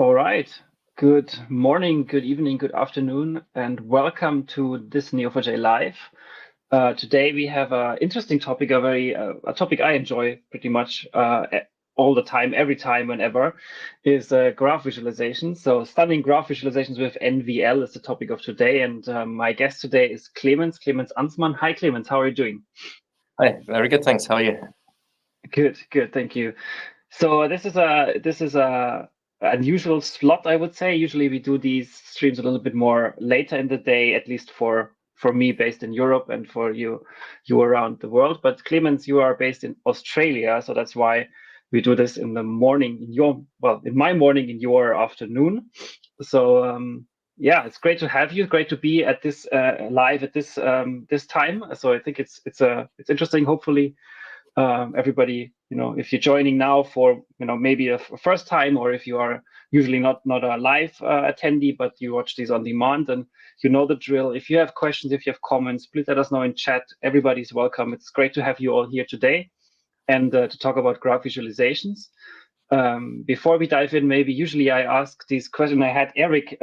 All right. Good morning, good evening, good afternoon, and welcome to this Neo4j Live. Today we have an interesting topic, a topic I enjoy pretty much all the time, every time, whenever, is graph visualization. So stunning graph visualizations with NVL is the topic of today, and my guest today is Clemens Anzmann. Hi, Clemens. How are you doing? Hi, very good, thanks. How are you? Good, thank you. So this is a unusual slot, I would say. Usually we do these streams a little bit more later in the day, at least for me based in Europe and for you around the world. But Clemens, you are based in Australia, so that's why we do this in the morning in my morning, in your afternoon. So yeah, it's great to have you. Great to be at this live at this this time. So I think it's interesting. Hopefully everybody, if you're joining now for maybe a first time, or if you are usually not a live attendee, but you watch these on demand, and you know the drill. If you have questions, if you have comments, please let us know in chat. Everybody's welcome. It's great to have you all here today and to talk about graph visualizations. Before we dive in, maybe usually I ask these questions. I had Eric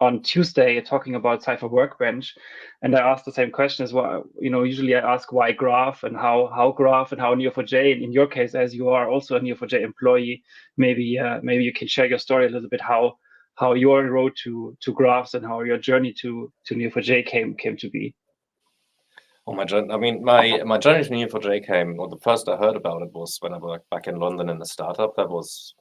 on Tuesday talking about Cypher Workbench, and I asked the same question as well. Usually I ask why graph and how graph and how Neo4j. And in your case, as you are also a Neo4j employee, maybe you can share your story a little bit, how your road to graphs and how your journey to Neo4j came to be. Oh, my journey. I mean, my journey to Neo4j came, or the first I heard about it was when I worked back in London in a startup. That was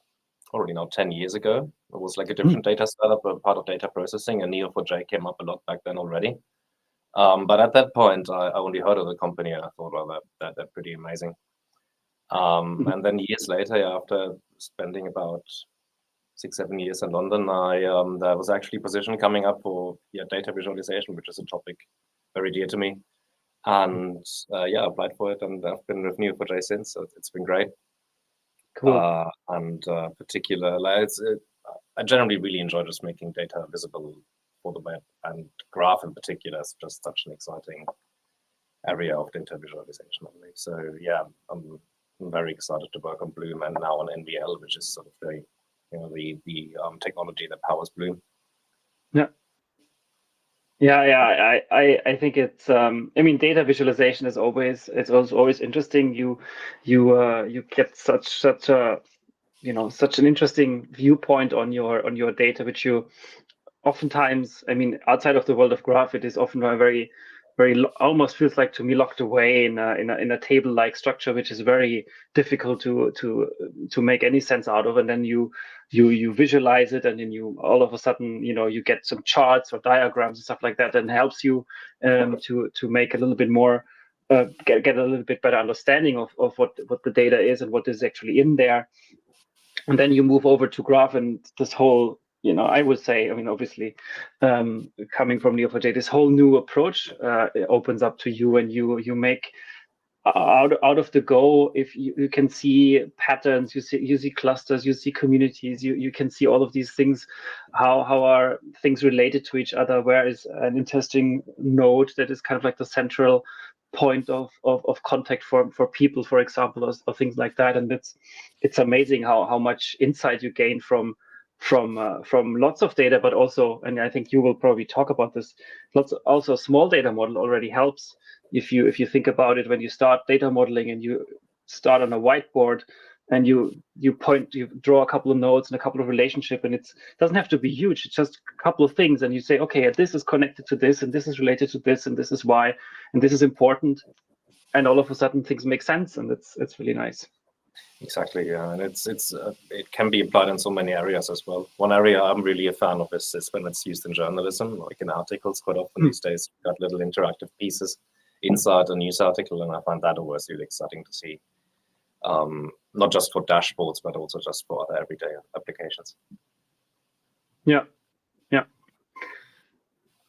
already now 10 years ago. It was like a different data startup, a part of data processing, and Neo4j came up a lot back then already. But at that point, I only heard of the company, and I thought, well, they're pretty amazing. And then years later, after spending about 6-7 years in London, there was actually a position coming up for data visualization, which is a topic very dear to me. And I applied for it, and I've been with Neo4j since, so it's been great. Cool. Particularly, I generally really enjoy just making data visible for the web, and graph in particular is just such an exciting area of data visualization. So yeah, I'm very excited to work on Bloom and now on NVL, which is sort of the technology that powers Bloom. I think it's data visualization is always interesting. You get such an interesting viewpoint on your data, which you oftentimes, outside of the world of graph, it is often a very almost feels like to me locked away in a table-like structure, which is very difficult to make any sense out of. And then you visualize it, and then you all of a sudden you get some charts or diagrams and stuff like that, and helps you to make a little bit more get a little bit better understanding of what the data is and what is actually in there. And then you move over to graph, and this whole I would say, obviously, coming from Neo4j, this whole new approach opens up to you, and you make out of the go. If you can see patterns, you see clusters, you see communities, you can see all of these things. How are things related to each other? Where is an interesting node that is kind of like the central point of contact for people, for example, or things like that. And it's amazing how much insight you gain from lots of data, but also, and I think you will probably talk about this, also small data model already helps. If you think about it, when you start data modeling and you start on a whiteboard and you draw a couple of nodes and a couple of relationships, and it doesn't have to be huge, it's just a couple of things, and you say, okay, this is connected to this, and this is related to this, and this is why, and this is important, and all of a sudden things make sense, and it's really nice. Exactly, yeah, and it can be applied in so many areas as well. One area I'm really a fan of is when it's used in journalism, like in articles. Quite often these days, you've got little interactive pieces inside a news article, and I find that always really exciting to see. Not just for dashboards, but also just for other everyday applications. Yeah.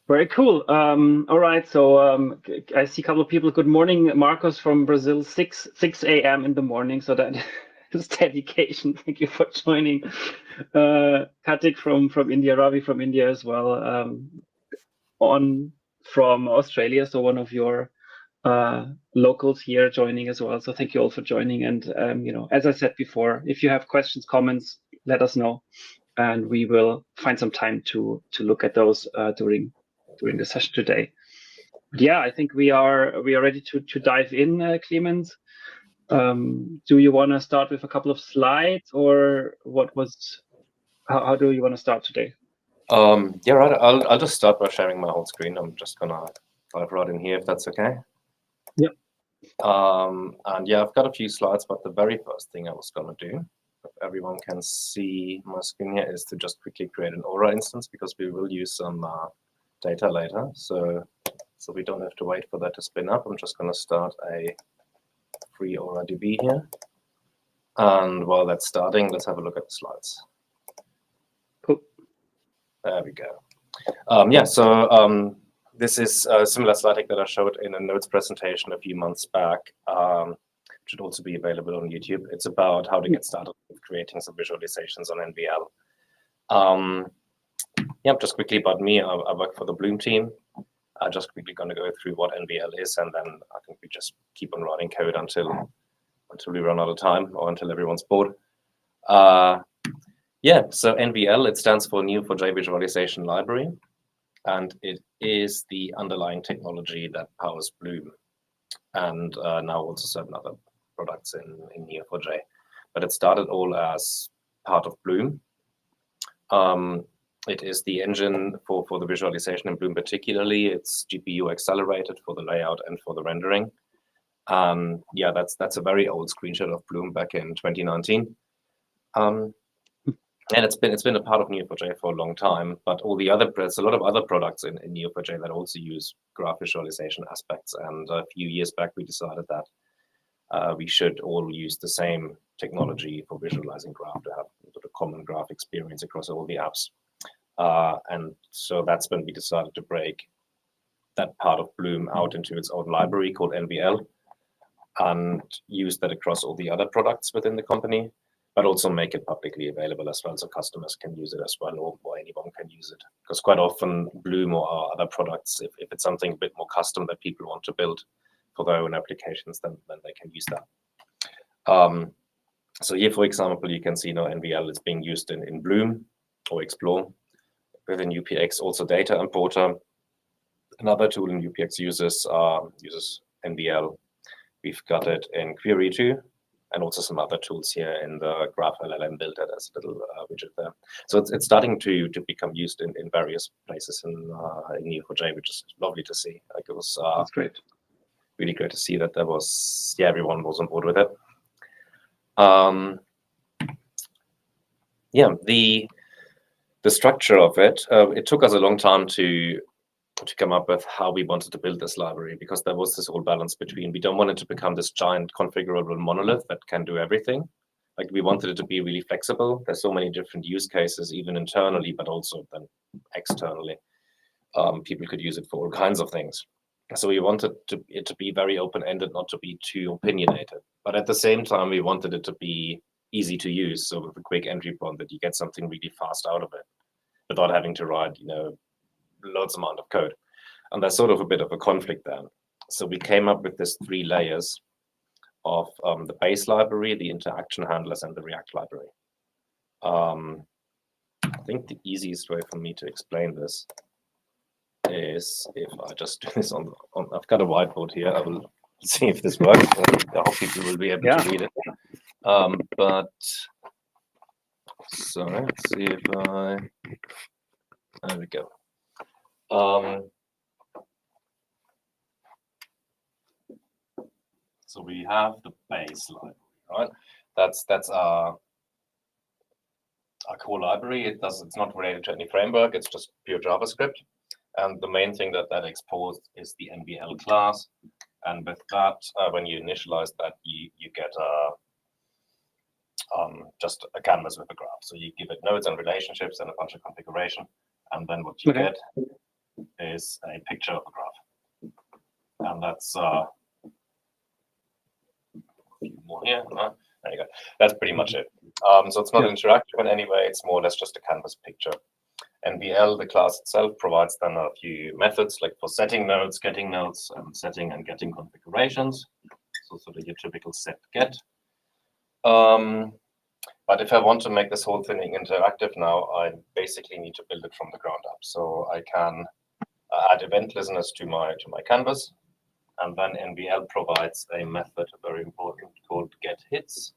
Very cool. All right, so I see a couple of people. Good morning, Marcos from Brazil, 6 a.m. in the morning. So that is dedication. Thank you for joining. Kartik from India, Ravi from India as well. On from Australia, so one of your locals here joining as well. So thank you all for joining. And as I said before, if you have questions, comments, let us know. and we will find some time to look at those during the session today. But yeah, I think we are ready to dive in, Clemens. Do you want to start with a couple of slides, or how do you want to start today? Yeah, right. I'll just start by sharing my whole screen. I'm just gonna dive right in here if that's okay. Yeah. And yeah, I've got a few slides, but the very first thing I was gonna do, if everyone can see my screen here, is to just quickly create an Aura instance, because we will use some data later. So we don't have to wait for that to spin up. I'm just gonna start a free Aura DB here. And while that's starting, let's have a look at the slides. Cool. There we go. Yeah, so this is a similar slide deck that I showed in a notes presentation a few months back. Should also be available on YouTube. It's about how to get started with creating some visualizations on NVL. Yeah, just quickly about me. I work for the Bloom team. I'm just quickly going to go through what NVL is, and then I think we just keep on writing code until we run out of time, or until everyone's bored. Yeah, so NVL, it stands for Neo4j Visualization Library, and it is the underlying technology that powers Bloom, and now also certain other products in Neo4j. But it started all as part of Bloom. It is the engine for the visualization in Bloom particularly. It's GPU accelerated for the layout and for the rendering. Yeah, that's a very old screenshot of Bloom back in 2019. And it's been a part of Neo4j for a long time, but there's a lot of other products in Neo4j that also use graph visualization aspects. And a few years back, we decided that we should all use the same technology for visualizing graph to have sort of common graph experience across all the apps. And so that's when we decided to break that part of Bloom out into its own library called NVL, and use that across all the other products within the company, but also make it publicly available as well, so customers can use it as well, or anyone can use it. Because quite often Bloom or our other products, if it's something a bit more custom that people want to build for their own applications, then they can use that. So here, for example, you can see now NVL is being used in Bloom or Explore. Within UPX, also Data Importer. Another tool in UPX uses NVL. We've got it in Query too, and also some other tools here in the Graph LLM builder. There's a little widget there. So it's starting to become used in various places in Neo4j, which is lovely to see. Like it was That's great. Really great to see that there was, yeah, everyone was on board with it. Yeah, the structure of it, it took us a long time to come up with how we wanted to build this library, because there was this whole balance between, we don't want it to become this giant configurable monolith that can do everything. Like we wanted it to be really flexible. There's so many different use cases, even internally, but also then externally. People could use it for all kinds of things. So we wanted it to be very open-ended, not to be too opinionated. But at the same time, we wanted it to be easy to use. So with a quick entry point that you get something really fast out of it, without having to write, loads amount of code. And there's sort of a bit of a conflict there. So we came up with this 3 layers of the base library, the interaction handlers, and the React library. I think the easiest way for me to explain this is if I just do this on I've got a whiteboard here. I will see if this works. I hope people will be able to read it. But so let's see if there we go. So we have the base library, right? That's our core library. It's not related to any framework. It's just pure JavaScript. And the main thing that exports is the NVL class. And with that, when you initialize that, you get just a canvas with a graph. So you give it nodes and relationships and a bunch of configuration. And then what you get is a picture of a graph. And that's a few more here. There you go. That's pretty much it. So it's not interactive in any way. It's more or less just a canvas picture. NVL, the class itself, provides then a few methods, like for setting nodes, getting nodes, and setting and getting configurations. So sort of your typical set get. But if I want to make this whole thing interactive now, I basically need to build it from the ground up. So I can add event listeners to my canvas, and then NVL provides a method, very important, called getHits,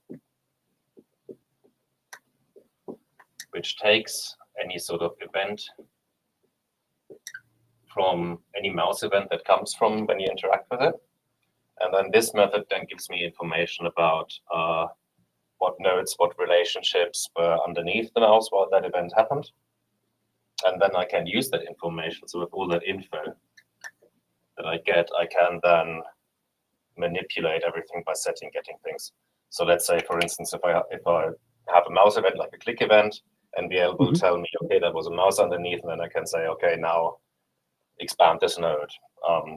which takes any sort of event from any mouse event that comes from when you interact with it. And then this method then gives me information about what nodes, what relationships were underneath the mouse while that event happened. And then I can use that information. So with all that info that I get, I can then manipulate everything by getting things. So let's say, for instance, if I have a mouse event, like a click event, NVL will tell me, okay, there was a mouse underneath, and then I can say, okay, now expand this node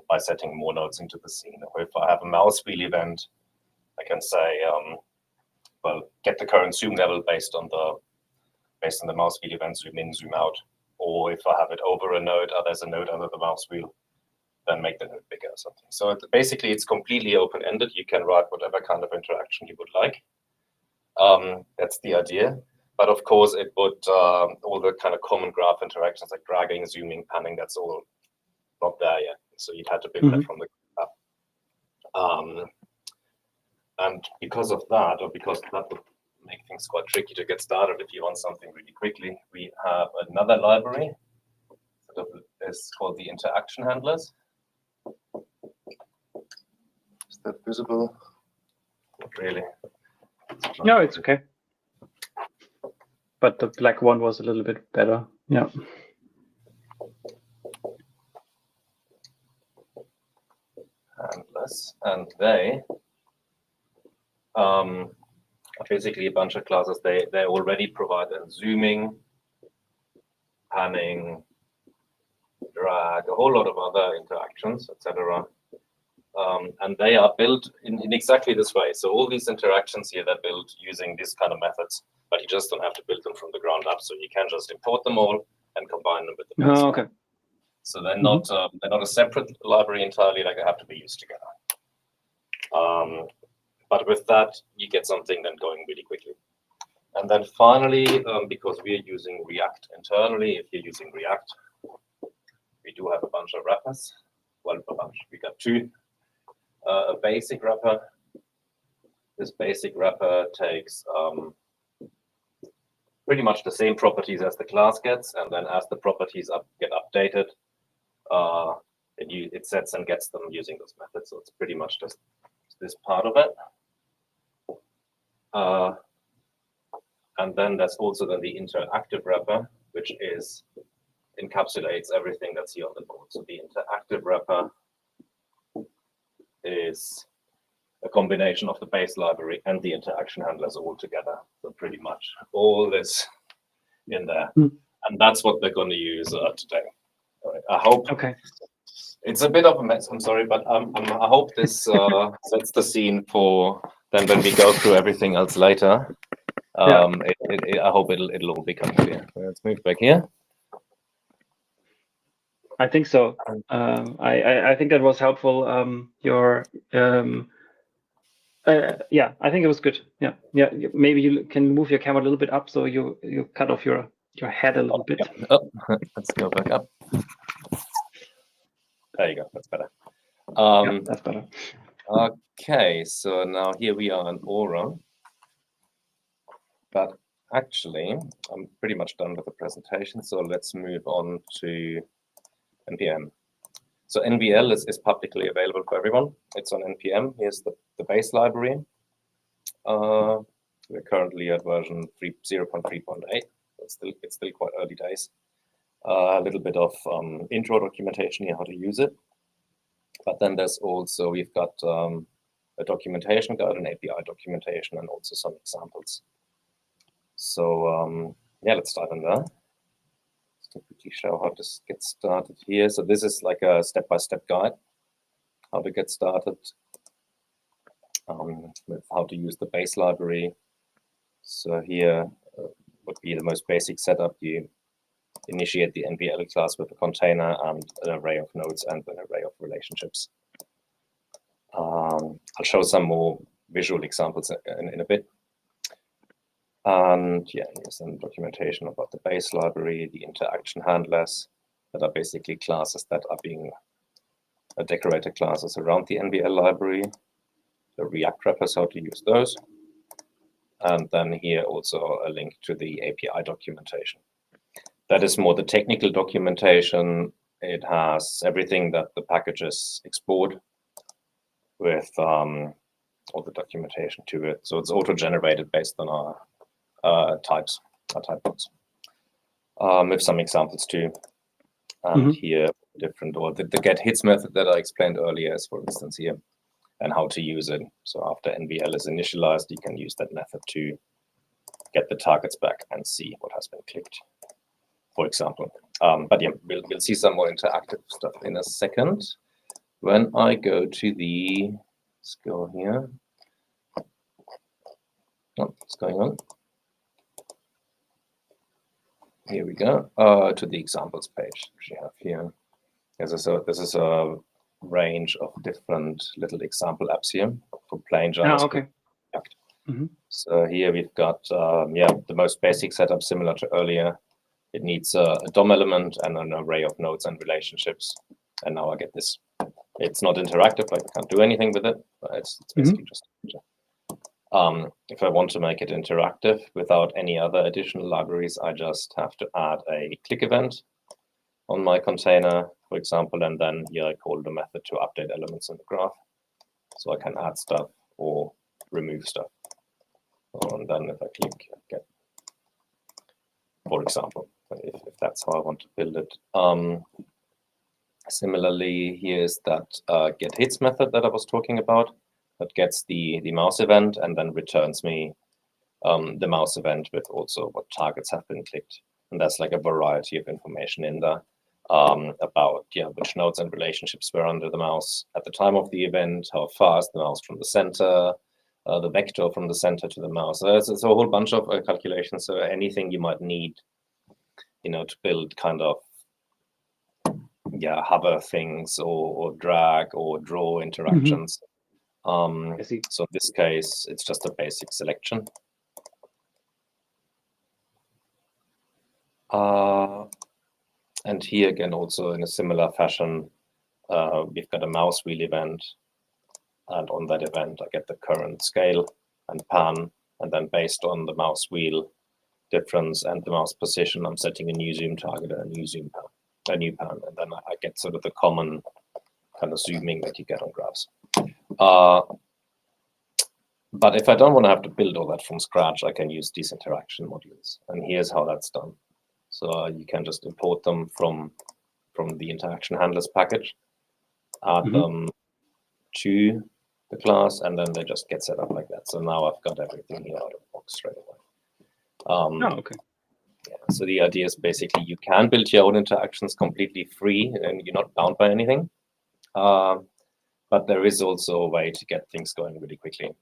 by setting more nodes into the scene. Or if I have a mouse wheel event, I can say, well, get the current zoom level based on the mouse wheel event, zoom in, zoom out. Or if I have it over a node, there's a node under the mouse wheel, then make the node bigger or something. So basically, it's completely open-ended. You can write whatever kind of interaction you would like. That's the idea. But of course, it would all the kind of common graph interactions like dragging, zooming, panning, that's all not there yet. So you'd have to build that from the up. And because of that, or because that would make things quite tricky to get started if you want something really quickly, we have another library that is called the interaction handlers. Is that visible? Not really. No, it's okay. But the black one was a little bit better. Yeah. Handlers, and they are basically a bunch of classes. They already provide zooming, panning, drag, a whole lot of other interactions, etc. And they are built in exactly this way. So all these interactions here, they're built using these kind of methods, but you just don't have to build them from the ground up. So you can just import them all and combine them with the base. Oh, okay. So they're not a separate library entirely, like they have to be used together. But with that, you get something then going really quickly. And then finally, because we are using React internally, if you're using React, we do have a bunch of wrappers. Well, a bunch. We got two. A basic wrapper. This basic wrapper takes pretty much the same properties as the class gets, and then as the properties get updated, it sets and gets them using those methods. So it's pretty much just this part of it. And then there's also then the interactive wrapper, which encapsulates everything that's here on the board. So the interactive wrapper is a combination of the base library and the interaction handlers all together. So pretty much all this in there. And that's what they're going to use today. All right. I hope it's a bit of a mess. I'm sorry, but I hope this sets the scene for then when we go through everything else later. I hope it'll all become clear. Let's move back here. I think so. I think that was helpful. I think it was good. Yeah. Maybe you can move your camera a little bit up so you cut off your head a little bit. Oh, let's go back up. There you go. That's better. That's better. Okay, so now here we are in Aura. But actually, I'm pretty much done with the presentation. So let's move on to NPM. So NVL is publicly available for everyone. It's on NPM. Here's the base library. We're currently at version 0.3.8. It's still quite early days. A little bit of intro documentation here, how to use it. But then there's also, we've got a documentation guide, an API documentation, and also some examples. So let's start on there. Just to quickly show how to get started here. So this is like a step-by-step guide, how to get started with how to use the base library. So here would be the most basic setup. You initiate the NVL class with a container and an array of nodes and an array of relationships. I'll show some more visual examples in a bit. And yeah, here's some documentation about the base library, the interaction handlers that are basically classes that are being decorated classes around the NVL library, the React wrappers, how to use those. And then here also a link to the API documentation. That is more the technical documentation. It has everything that the packages export with all the documentation to it. So it's auto-generated based on our types, our type codes. With some examples too. And here, different, or the get hits method that I explained earlier is, for instance, here, and how to use it. So after NVL is initialized, you can use that method to get the targets back and see what has been clicked, for example. But yeah, we'll see some more interactive stuff in a second. When I go to the, let's go here. Oh, what's going on? Here we go, to the examples page, which you have here. This is a range of different little example apps here for plain JavaScript. Okay. So here we've got, yeah, the most basic setup similar to earlier. It needs a DOM element and an array of nodes and relationships. And now I get this. It's not interactive, like I can't do anything with it, but it's basically just a picture. If I want to make it interactive without any other additional libraries, I just have to add a click event on my container, for example, and then here I call the method to update elements in the graph. So I can add stuff or remove stuff. And then if I click, I get, for example, if that's how I want to build it. Similarly, here's that get hits method that I was talking about. That gets the mouse event and then returns me the mouse event with also what targets have been clicked. And that's like a variety of information in there about which nodes and relationships were under the mouse at the time of the event, how fast the mouse from the center, the vector from the center to the mouse. So it's a whole bunch of calculations. So anything you might need, to build kind of hover things or drag or draw interactions. So in this case, it's just a basic selection. And here again, also in a similar fashion, we've got a mouse wheel event. And on that event, I get the current scale and pan. And then based on the mouse wheel difference and the mouse position, I'm setting a new zoom target and a new zoom pan, a new pan. And then I get sort of the common kind of zooming that you get on graphs. But if I don't want to have to build all that from scratch, I can use these interaction modules. And here's how that's done. So you can just import them from the interaction handlers package, add them to the class, and then they just get set up like that. So now I've got everything here out of the box straight away. Yeah, so the idea is basically you can build your own interactions completely free and you're not bound by anything. But there is also a way to get things going really quickly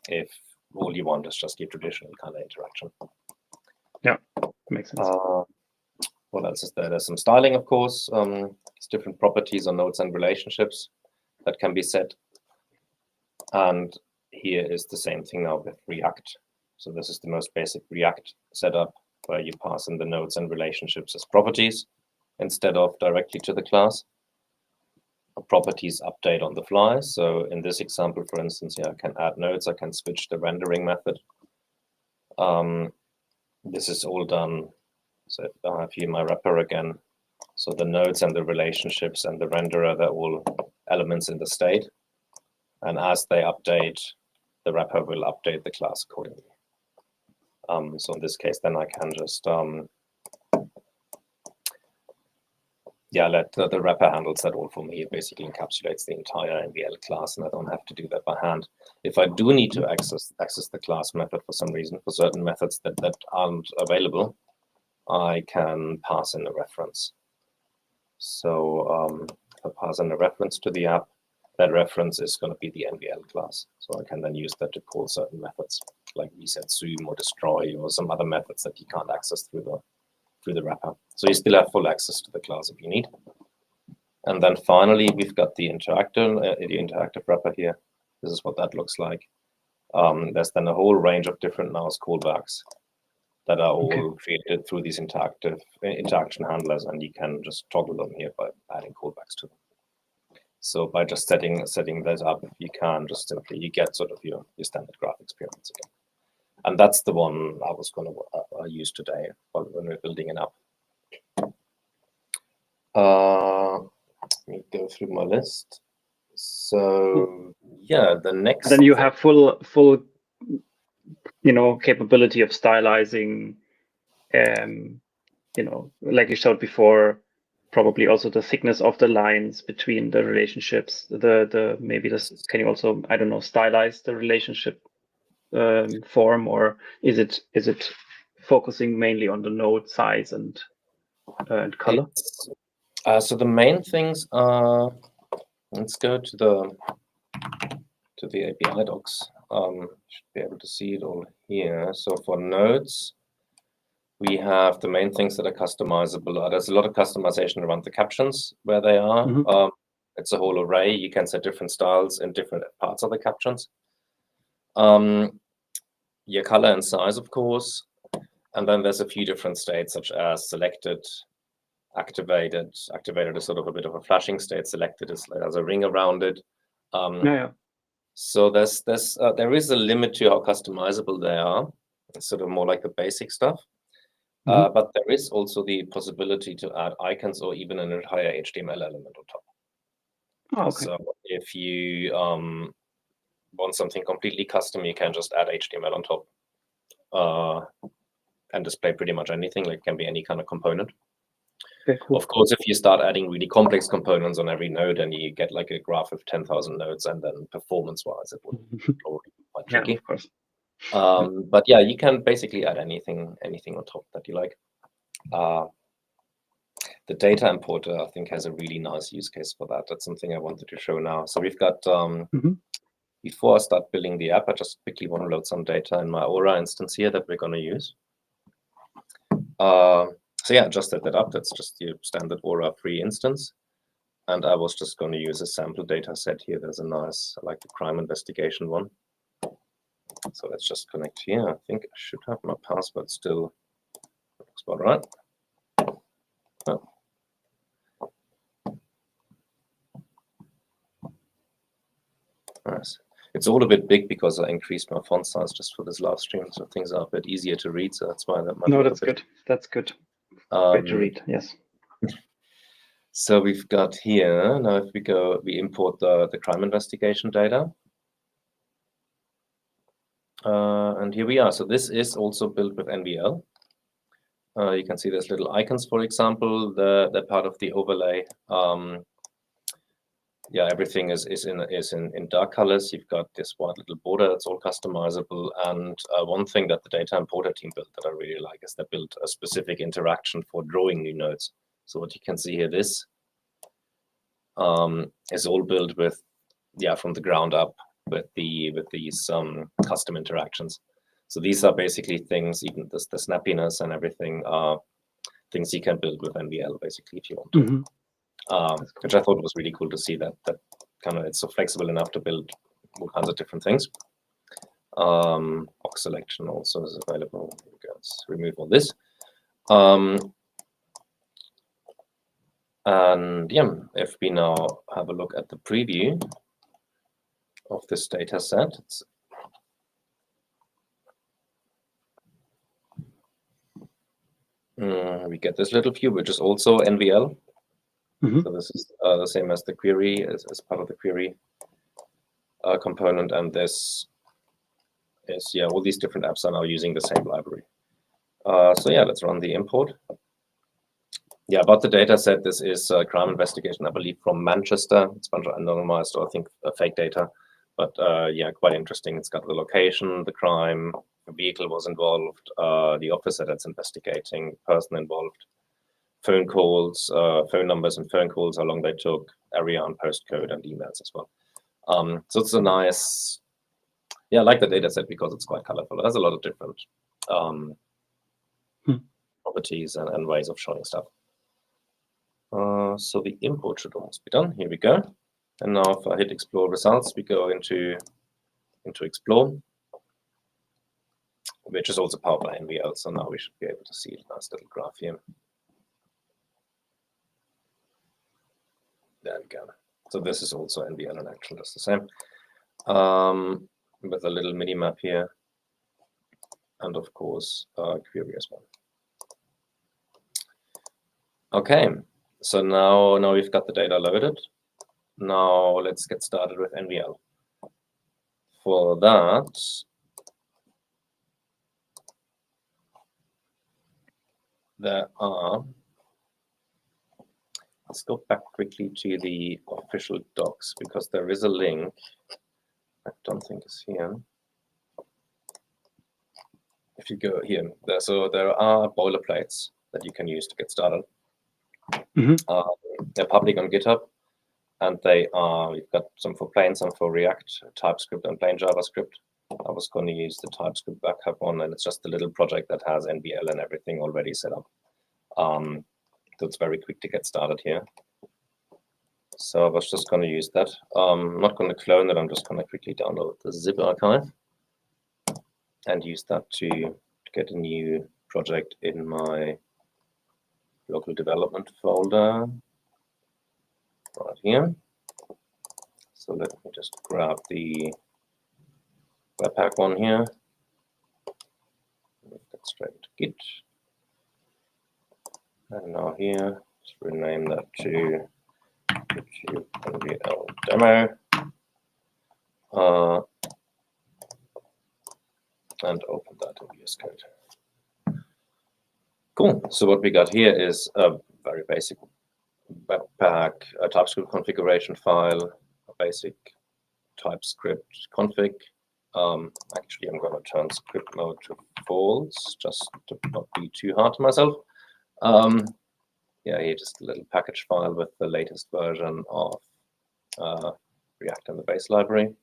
if all you want is just your traditional kind of interaction. Yeah, makes sense. What else is there? There's some styling, of course. There's different properties on nodes and relationships that can be set. And here is the same thing now with React. So this is the most basic React setup where you pass in the nodes and relationships as properties instead of directly to the class. Properties update on the fly. So in this example, for instance, I can add nodes. I can switch the rendering method. This is all done. So if I have here my wrapper again. So the nodes and the relationships and the renderer, they're all elements in the state. And as they update, the wrapper will update the class accordingly. So in this case, then I can just let the wrapper handles that all for me. It basically encapsulates the entire NVL class, and I don't have to do that by hand. If I do need to access the class method for some reason, for certain methods that aren't available, I can pass in a reference. So if I pass in a reference to the app, that reference is going to be the NVL class. So I can then use that to call certain methods like reset zoom or destroy or some other methods that you can't access through the wrapper. So you still have full access to the class if you need. And then finally, we've got the interactive wrapper here. This is what that looks like. There's then a whole range of different mouse callbacks that are all created through these interaction handlers, and you can just toggle them here by adding callbacks to them. So by just setting that up, you can just simply, you get sort of your standard graph experience again. And that's the one I was going to use today when we're building an app. Let me go through my list. So yeah, the next. Then you have full, capability of stylizing, like you showed before, probably also the thickness of the lines between the relationships. Maybe this, can you also, I don't know, stylize the relationship form, or is it focusing mainly on the node size and color? So the main things are, let's go to the API docs. Should be able to see it all here. So for nodes, we have the main things that are customizable. There's a lot of customization around the captions where they are. Mm-hmm. It's a whole array. You can set different styles in different parts of the captions. Your color and size, of course. And then there's a few different states, such as selected, activated. Activated is sort of a bit of a flashing state. Selected is like has a ring around it. So there is a limit to how customizable they are. It's sort of more like the basic stuff. Mm-hmm. But there is also the possibility to add icons or even an entire HTML element on top. Oh, okay. So if you want something completely custom, you can just add HTML on top and display pretty much anything. Like, it can be any kind of component. Okay, cool. Of course, if you start adding really complex components on every node, and you get like a graph of 10,000 nodes, and then performance-wise, it would probably be quite tricky. Yeah, of course. But yeah, you can basically add anything on top that you like. The data importer, I think, has a really nice use case for that. That's something I wanted to show now. So we've got, before I start building the app, I just quickly want to load some data in my Aura instance here that we're going to use. So yeah, just set that up. That's just your standard Aura free instance. And I was just going to use a sample data set here. There's a nice, I like the crime investigation one. So let's just connect here. I think I should have my password still. Looks about right. Oh. Nice. It's all a bit big because I increased my font size just for this live stream, so things are a bit easier to read. So that's why that might. No, that's good. That's good. Great to read. Yes. So we've got here now. If we import the crime investigation data. And here we are. So this is also built with NVL. You can see there's little icons, for example. They're part of the overlay. Yeah, everything is in dark colors. You've got this white little border that's all customizable. And one thing that the data importer team built that I really like is they built a specific interaction for drawing new nodes. So what you can see here, this is all built with, from the ground up with these custom interactions. So these are basically things, even the snappiness and everything, things you can build with NVL basically if you want to. Mm-hmm. Which I thought was really cool to see that kind of it's so flexible enough to build all kinds of different things. Box selection also is available. Let's remove all this. And yeah, if we now have a look at the preview of this data set, we get this little view, which is also NVL. So this is the same as the query, as part of the query component, and this is, all these different apps are now using the same library. So yeah, let's run the import. Yeah, about the data set, this is a crime investigation, I believe, from Manchester. It's a bunch of anonymized, or I think fake data, but yeah, quite interesting. It's got the location, the crime, the vehicle was involved, the officer that's investigating, person involved, phone calls, phone numbers and phone calls, how long they took, area and postcode, and emails as well. So it's a nice, I like the data set because it's quite colorful. It has a lot of different properties and ways of showing stuff. So the import should almost be done. Here we go. And now if I hit explore results, we go into explore. which is also powered by NVL. So now we should be able to see a nice little graph here. There we go. So this is also NVL in action, just the same. With a little mini map here. And of course, query as well. Okay, so now we've got the data loaded. Now let's get started with NVL. For that, let's go back quickly to the official docs, because there is a link. I don't think it's here. If you go here, there are boilerplates that you can use to get started. They're public on GitHub, and we've got some for plain, some for React, TypeScript, and plain JavaScript. I was going to use the TypeScript backup one, and it's just a little project that has NVL and everything already set up. So it's very quick to get started here. So I was just going to use that. I'm not going to clone it. I'm just going to quickly download the zip archive and use that to get a new project in my local development folder right here. So let me just grab the Webpack one here. Move that straight to Git. And now here, let's rename that to YouTube NVL demo. And open that in VS Code. Cool. So what we got here is a very basic Webpack, a TypeScript configuration file, a basic TypeScript config. Actually, I'm going to turn script mode to false, just to not be too hard to myself. Yeah, here just a little package file with the latest version of React and the base library.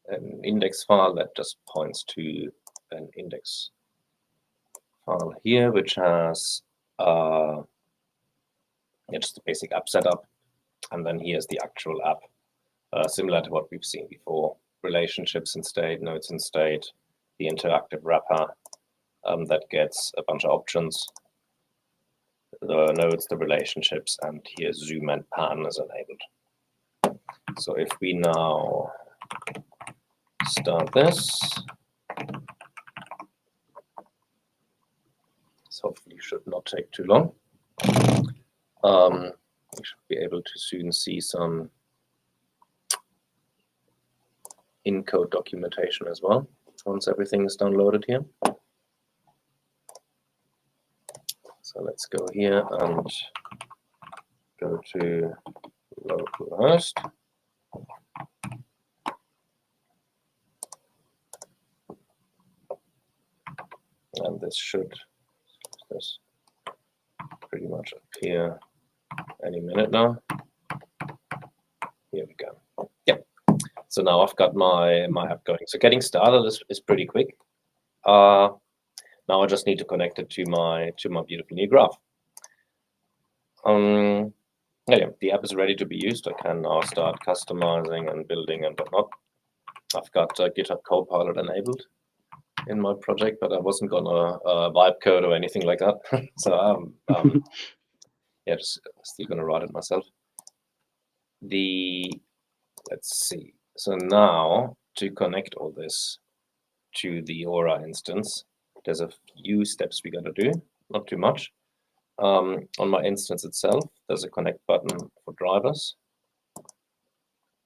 An index file that just points to an index file here, which has just the basic app setup. And then here's the actual app, similar to what we've seen before. Relationships in state, nodes in state, the interactive wrapper that gets a bunch of options. The nodes, the relationships, and here zoom and pan is enabled. So if we now start this, hopefully should not take too long. We should be able to soon see some in-code documentation as well, once everything is downloaded here. So let's go here and go to localhost. And this should pretty much appear any minute now. Here we go. Yeah. So now I've got my app going. So getting started is pretty quick. Now I just need to connect it to my beautiful new graph. Yeah, the app is ready to be used. I can now start customizing and building and whatnot. I've got GitHub Copilot enabled in my project, but I wasn't gonna vibe code or anything like that. So yeah, just still gonna write it myself. Let's see. So now to connect all this to the Aura instance, there's a few steps we gotta do, not too much. On my instance itself, there's a connect button for drivers.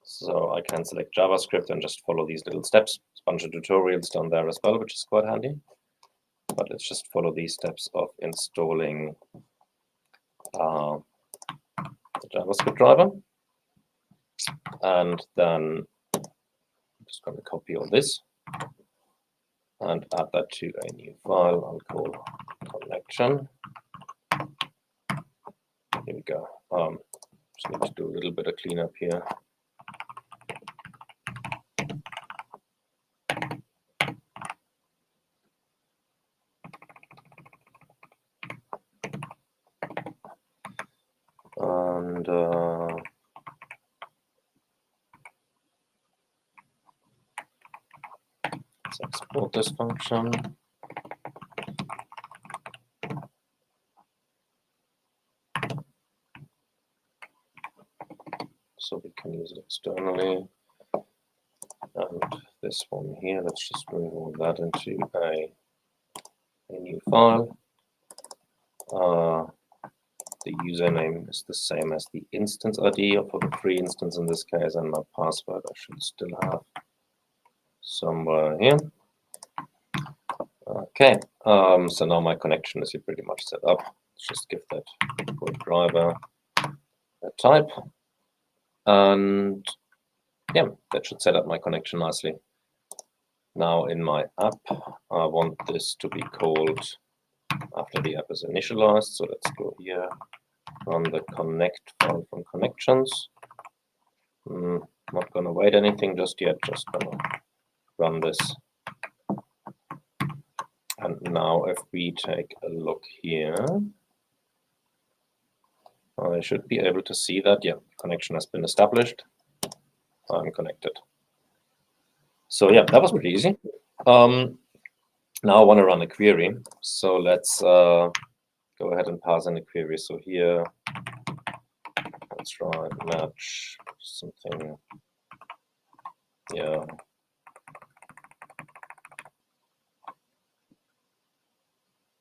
So I can select JavaScript and just follow these little steps. There's a bunch of tutorials down there as well, which is quite handy. But let's just follow these steps of installing the JavaScript driver. And then I'm just going to copy all this and add that to a new file I'll call connection. Here we go. Just need to do a little bit of cleanup here. And let's export this function. so we can use it externally. And this one here, let's just bring all that into a new file. The username is the same as the instance ID for the free instance in this case, and my password I should still have somewhere here. Okay, so now my connection is pretty much set up. Let's just give that web driver a type, and yeah, that should set up my connection nicely. Now in my app, I want this to be called after the app is initialized. So let's go here, run the connect file from connections. Not gonna wait anything just yet, just gonna run this. And now if we take a look here, I should be able to see that, yeah, connection has been established. I'm connected. So yeah, that was pretty easy. Now I want to run a query. So let's go ahead and pass in a query. So here, let's try match something. Yeah.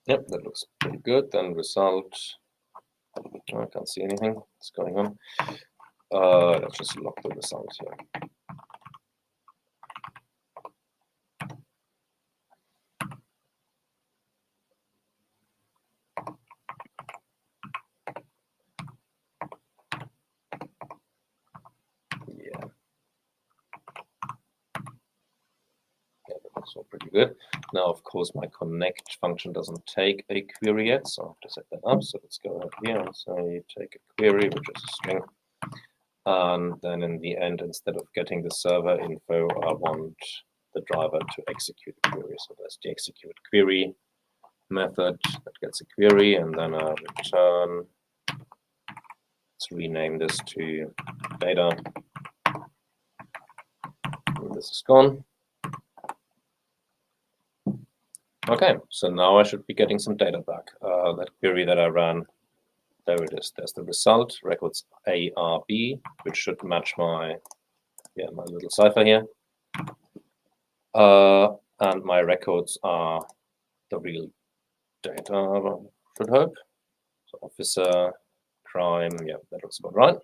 Yep, that looks pretty good. Then result. I can't see anything. What's going on? Let's just log the result here. Yeah. Yeah, that's all pretty good. Now, of course, my connect function doesn't take a query yet, so I have to set that up. So let's go ahead here and say take a query, which is a string. And then in the end, instead of getting the server info, I want the driver to execute a query. So there's the execute query method that gets a query, and then I return. Let's rename this to data. And this is gone. Okay, so now I should be getting some data back. That query that I ran, there it is. There's the result, records A, R, B, which should match my little cipher here. And my records are the real data, I should hope. So officer, crime, yeah, that looks about right.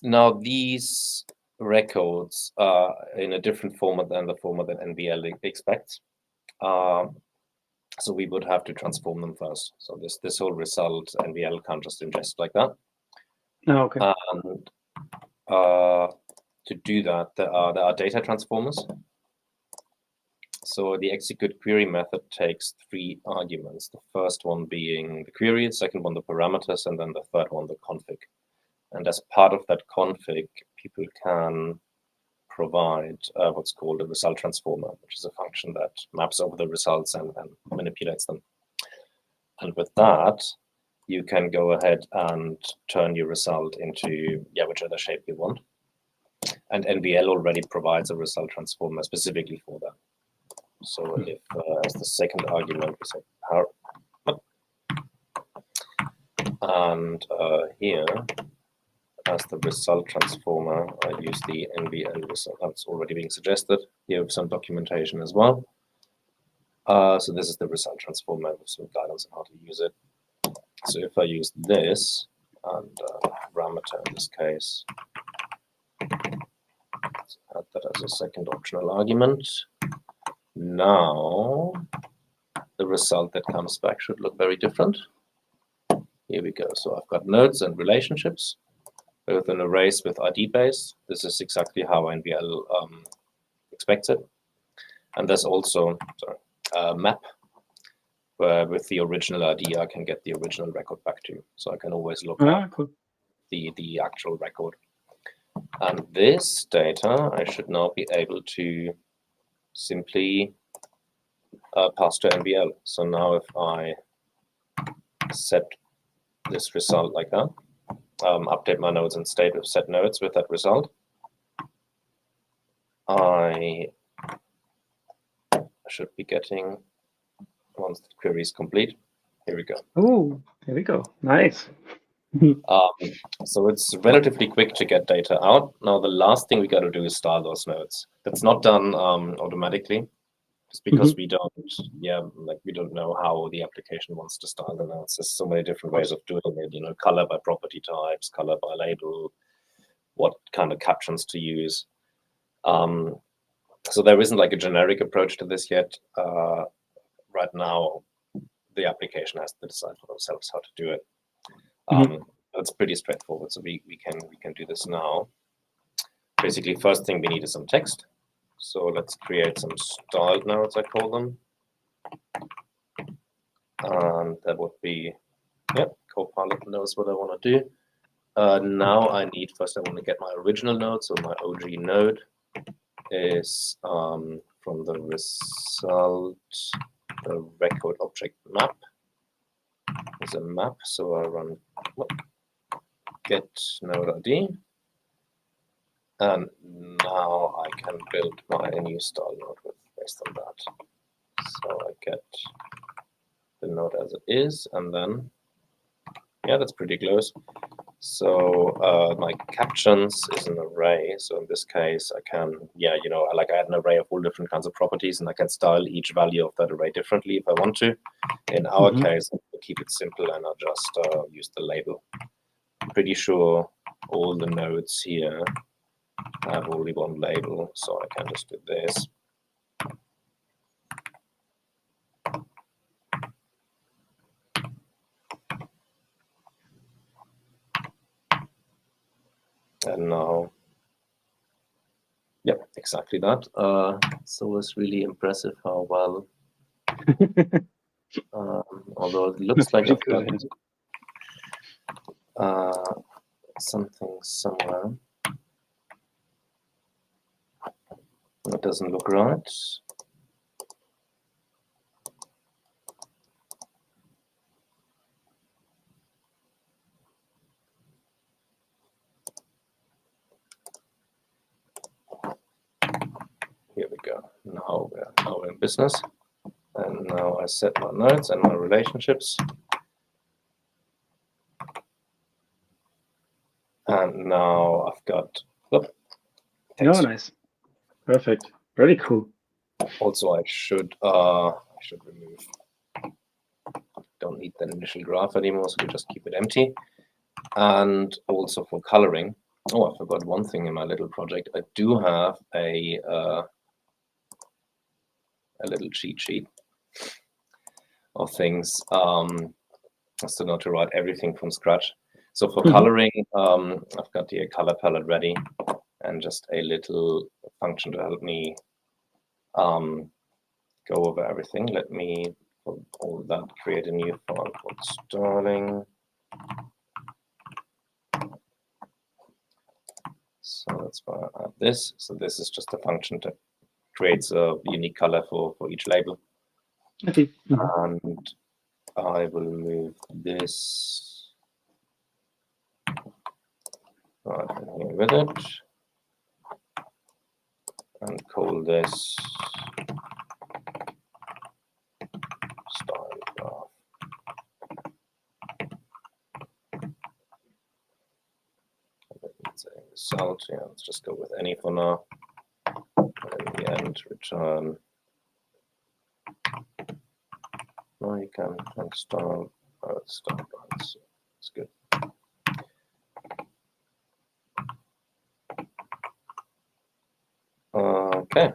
Now these records are in a different format than the format that NVL expects. So we would have to transform them first. So this whole result NVL can't just ingest like that. Oh, okay. And to do that, there are data transformers. So the execute query method takes 3 arguments. The first one being the query, the second one the parameters, and then the third one the config. And as part of that config, people can provide what's called a result transformer, which is a function that maps over the results and manipulates them. And with that, you can go ahead and turn your result into whichever shape you want. And NVL already provides a result transformer specifically for that. So if as the second argument we say power, and here as the result transformer, I use the NVL result that's already being suggested. Here with some documentation as well. So this is the result transformer with some guidance on how to use it. So if I use this and parameter in this case, let's add that as a second optional argument. Now the result that comes back should look very different. Here we go. So I've got nodes and relationships, both in arrays with ID base. This is exactly how NVL expects it. And there's also a map where with the original ID I can get the original record back to. So I can always look at cool. the actual record. And this data I should now be able to simply pass to NVL. So now if I set this result like that, update my nodes and state of set nodes with that result, I should be getting, once the query is complete, here we go. Oh, there we go. Nice. So it's relatively quick to get data out. Now, the last thing we got to do is style those nodes. That's not done automatically, just because we don't, we don't know how the application wants to style the nodes. There's so many different ways of doing it, color by property types, color by label, what kind of captions to use. So there isn't like a generic approach to this yet. Right now, the application has to decide for themselves how to do it. It's pretty straightforward. So we can do this now. Basically, first thing we need is some text. So let's create some styled nodes, I call them. And that would be, Copilot knows what I want to do. Now I want to get my original node. So my OG node is from the result, the record object map is a map. So I run get node ID. And now I can build my new style node based on that. So I get the node as it is, and then, that's pretty close. So my captions is an array. So in this case, I can, I add an array of all different kinds of properties, and I can style each value of that array differently if I want to. In our case, I'll keep it simple, and I'll just use the label. I'm pretty sure all the nodes here have only one label, so I can just do this. And now, exactly that. So it's really impressive how well, although it looks like I've got something somewhere. That doesn't look right. Here we go. Now we're in business. And now I set my nodes and my relationships. And now I've got text. Oh, nice. Perfect. Very cool. Also, I should remove. Don't need that initial graph anymore, so we just keep it empty. And also for coloring. Oh, I forgot one thing in my little project. I do have a little cheat sheet of things. So not to write everything from scratch. So for coloring, I've got the color palette ready, and just a little function to help me go over everything. Let me, for all of that, create a new file called styling. So that's why I add this. So this is just a function that creates a unique color for each label. Okay. And I will move this right in here with it, and call this style graph. Let's say result. Let's just go with any for now. And in the end, return. Now you can style. Style lines. It's good. Okay.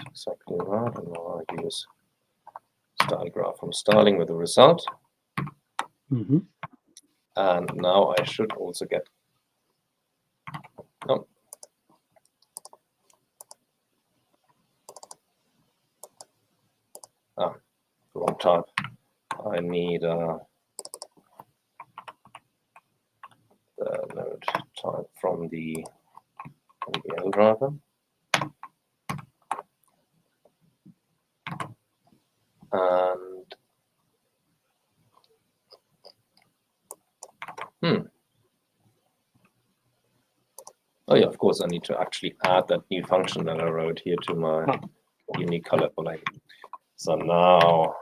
Exactly right. And now I use style graph from styling with the result. And now I should also get wrong type. I need the node type from the NVL driver. And Oh yeah, of course, I need to actually add that new function that I wrote here to my unique colorful label. So now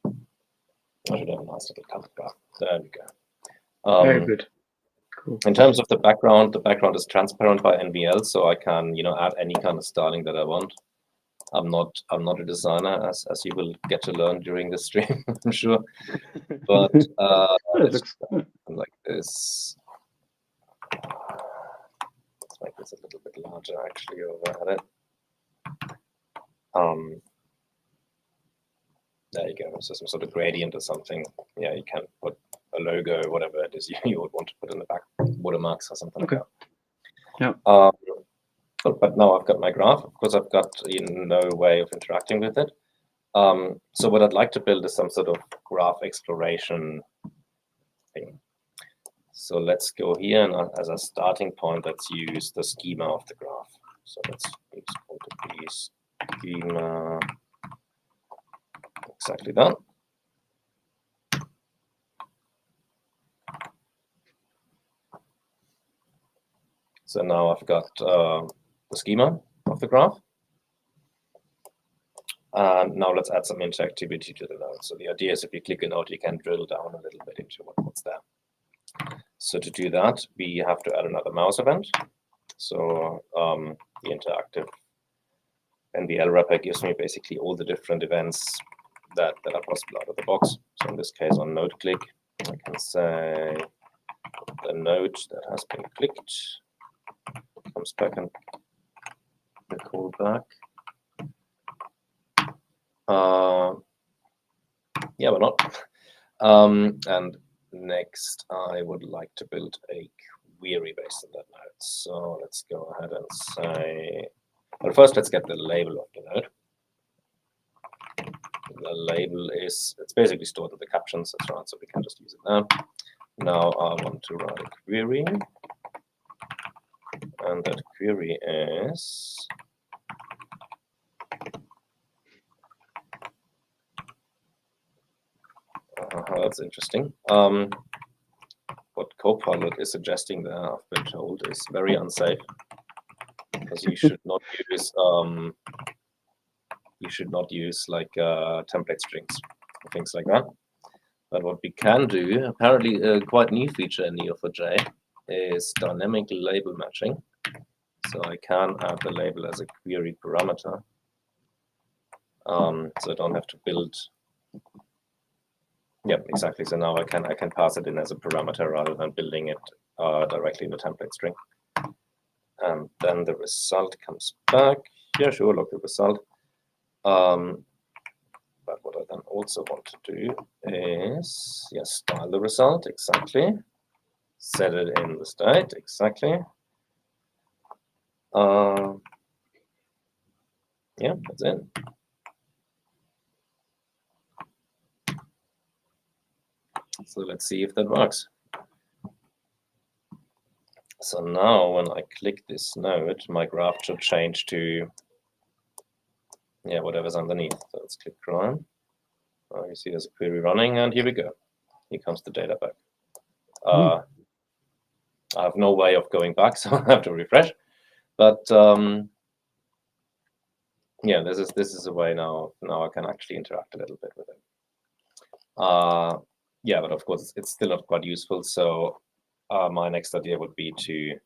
I should have a nice little color graph. There we go. Very good. Cool. In terms of the background is transparent by NVL, so I can, add any kind of styling that I want. I'm not a designer, as you will get to learn during the stream, I'm sure. But it's like this. Let's make this a little bit larger, actually, over at it. There you go. So some sort of gradient or something. Yeah, you can put a logo, whatever it is you would want to put in the back, watermarks or something like that. Yeah. But now I've got my graph. Of course, I've got no way of interacting with it. So what I'd like to build is some sort of graph exploration thing. So let's go here, and as a starting point, let's use the schema of the graph. So let's export to be schema. Exactly that. So now I've got the schema of the graph. And now let's add some interactivity to the node. So the idea is if you click a node, you can drill down a little bit into what's there. So to do that, we have to add another mouse event. So the interactive NVL wrapper gives me basically all the different events that are possible out of the box. So in this case, on node click, I can say the node that has been clicked comes back and the callback. Yeah, why not? And next, I would like to build a query based on that node. So let's go ahead and say, well, first let's get the label of the node. The label is, it's basically stored in the captions, that's right, so we can just use it now. Now I want to write a query, and that query is that's interesting. What Copilot is suggesting there, I've been told, is very unsafe, because you should not use like template strings or things like that. But what we can do, apparently a quite new feature in Neo4j, is dynamic label matching. So I can add the label as a query parameter. So I don't have to build. Yep, exactly. So now I can pass it in as a parameter rather than building it directly in the template string. And then the result comes back. Yeah, sure, look, the result. But what I then also want to do is, yes, style the result, exactly. Set it in the state, exactly. Yeah, that's it. So let's see if that works. So now when I click this node, my graph should change to, yeah, whatever's underneath. So let's click run. You see there's a query running, and here we go. Here comes the data back. I have no way of going back, so I have to refresh. But yeah, this is a way now I can actually interact a little bit with it. Yeah, but of course it's still not quite useful. So my next idea would be to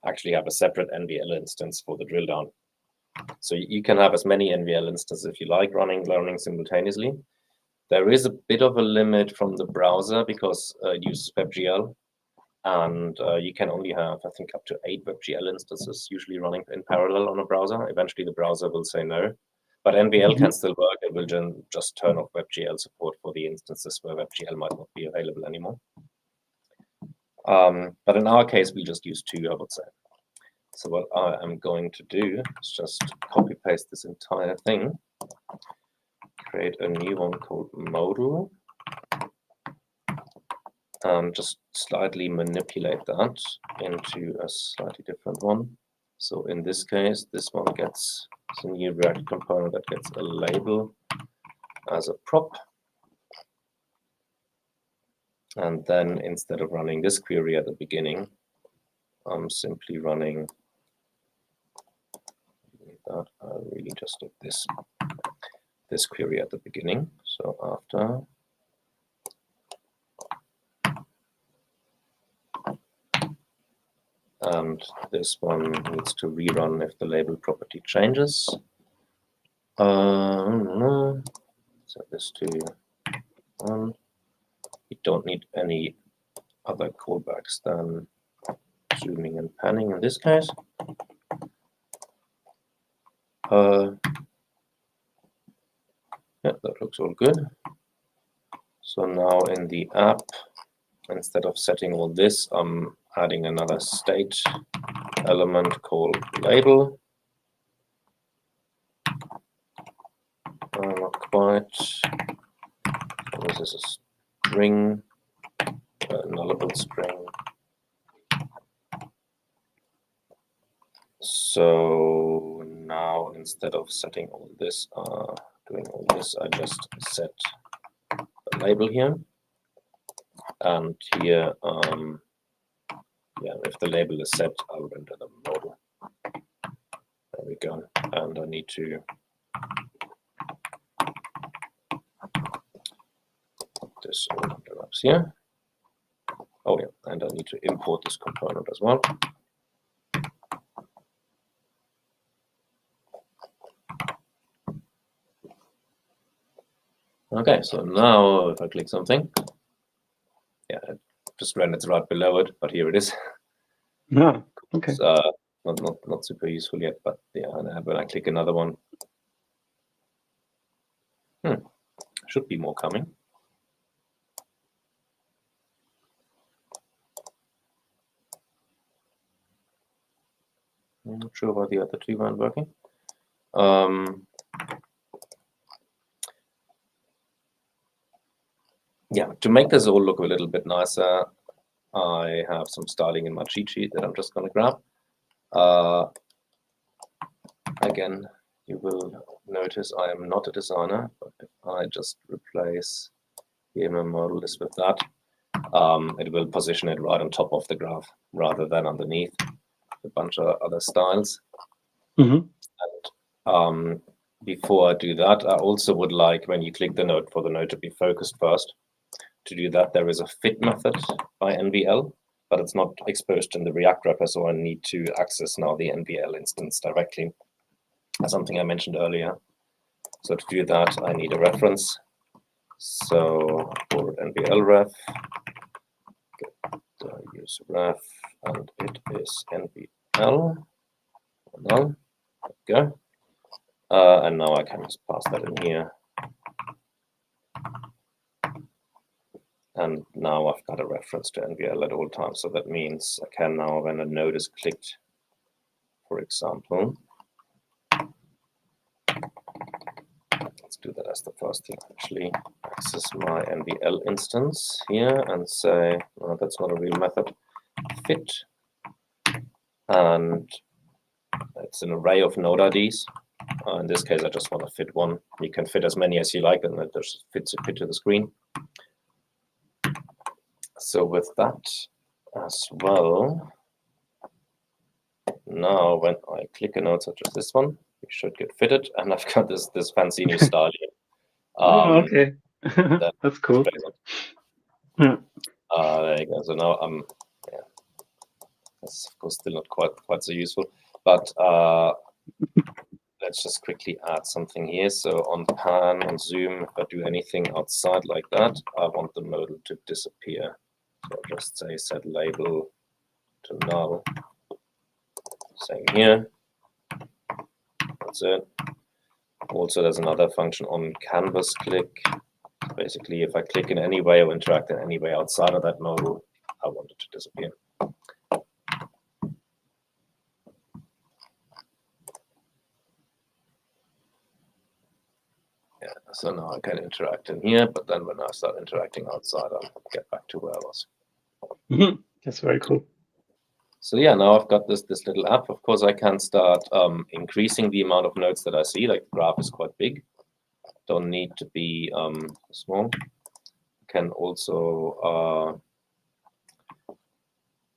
actually have a separate NVL instance for the drill down. So you can have as many NVL instances if you like running simultaneously. There is a bit of a limit from the browser because it uses WebGL, and you can only have, I think, up to 8 WebGL instances usually running in parallel on a browser. Eventually the browser will say no, but NVL can still work. It will just turn off WebGL support for the instances where WebGL might not be available anymore. But in our case, we just use 2, I would say. So what I am going to do is just copy paste this entire thing, create a new one called modal, just slightly manipulate that into a slightly different one. So in this case, this one gets a new React component that gets a label as a prop. And then instead of running this query at the beginning, I'm simply running that. I really just did this query at the beginning. So after and this one needs to rerun if the label property changes. Set this to 1. We don't need any other callbacks than zooming and panning in this case. Yeah, that looks all good. So now in the app, instead of setting all this, I'm adding another state element called label. Not quite. This is a string, a nullable string. So now instead of setting all this, doing all this, I just set the label here. And here, yeah, if the label is set, I'll render the model. There we go. And I need to put this all under wraps here. Oh yeah, and I need to import this component as well. Okay, so now if I click something, yeah, it just rendered right below it, but here it is. Yeah, okay. It's, not super useful yet, but yeah, and when I click another one, should be more coming. I'm not sure why the other two weren't working. Yeah, to make this all look a little bit nicer, I have some styling in my cheat sheet that I'm just going to grab. Again, you will notice I am not a designer, but if I just replace the MMM model list with that, it will position it right on top of the graph rather than underneath a bunch of other styles. And before I do that, I also would like, when you click the node, for the node to be focused first. To do that, there is a fit method by NVL, but it's not exposed in the React wrapper, so I need to access now the NVL instance directly. That's something I mentioned earlier. So to do that, I need a reference. So for NVL ref, get use ref, and it is NVL. There we go. And now I can just pass that in here. And now I've got a reference to NVL at all times. So that means I can now, when a node is clicked, for example, let's do that as the first thing, actually, access my NVL instance here and say, well, that's not a real method, fit. And it's an array of node IDs. In this case, I just want to fit one. You can fit as many as you like, and it just fits a fit to the screen. So with that as well, now when I click a node such as this one, it should get fitted, and I've got this fancy new style here. Okay, that's cool. Yeah. There you go. So now I'm, yeah, that's of course still not quite so useful, but let's just quickly add something here. So on pan, on zoom, if I do anything outside like that, I want the modal to disappear. So I'll just say set label to null. Same here. That's it. Also, there's another function on canvas click. Basically, if I click in any way or interact in any way outside of that modal, I want it to disappear. Yeah, so now I can interact in here, but then when I start interacting outside, I'll get back to where I was. That's very cool. So yeah, now I've got this little app. Of course, I can start increasing the amount of nodes that I see. Like the graph is quite big. Don't need to be small. Can also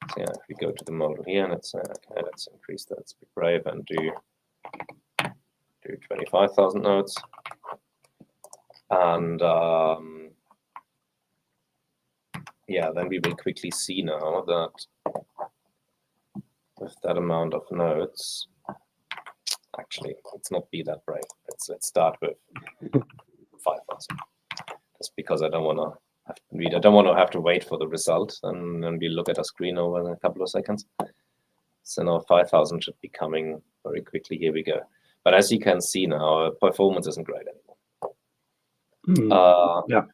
So yeah, if we go to the model here, let's say, okay, let's increase that, let's be brave and do 25,000 nodes. And yeah, then we will quickly see now that with that amount of nodes, actually, let's not be that brave. Let's start with 5,000. Just because I don't want to have to read. I don't want to have to wait for the result, and then we look at a screen over in a couple of seconds. So now 5,000 should be coming very quickly. Here we go. But as you can see now, performance isn't great anymore. Yeah.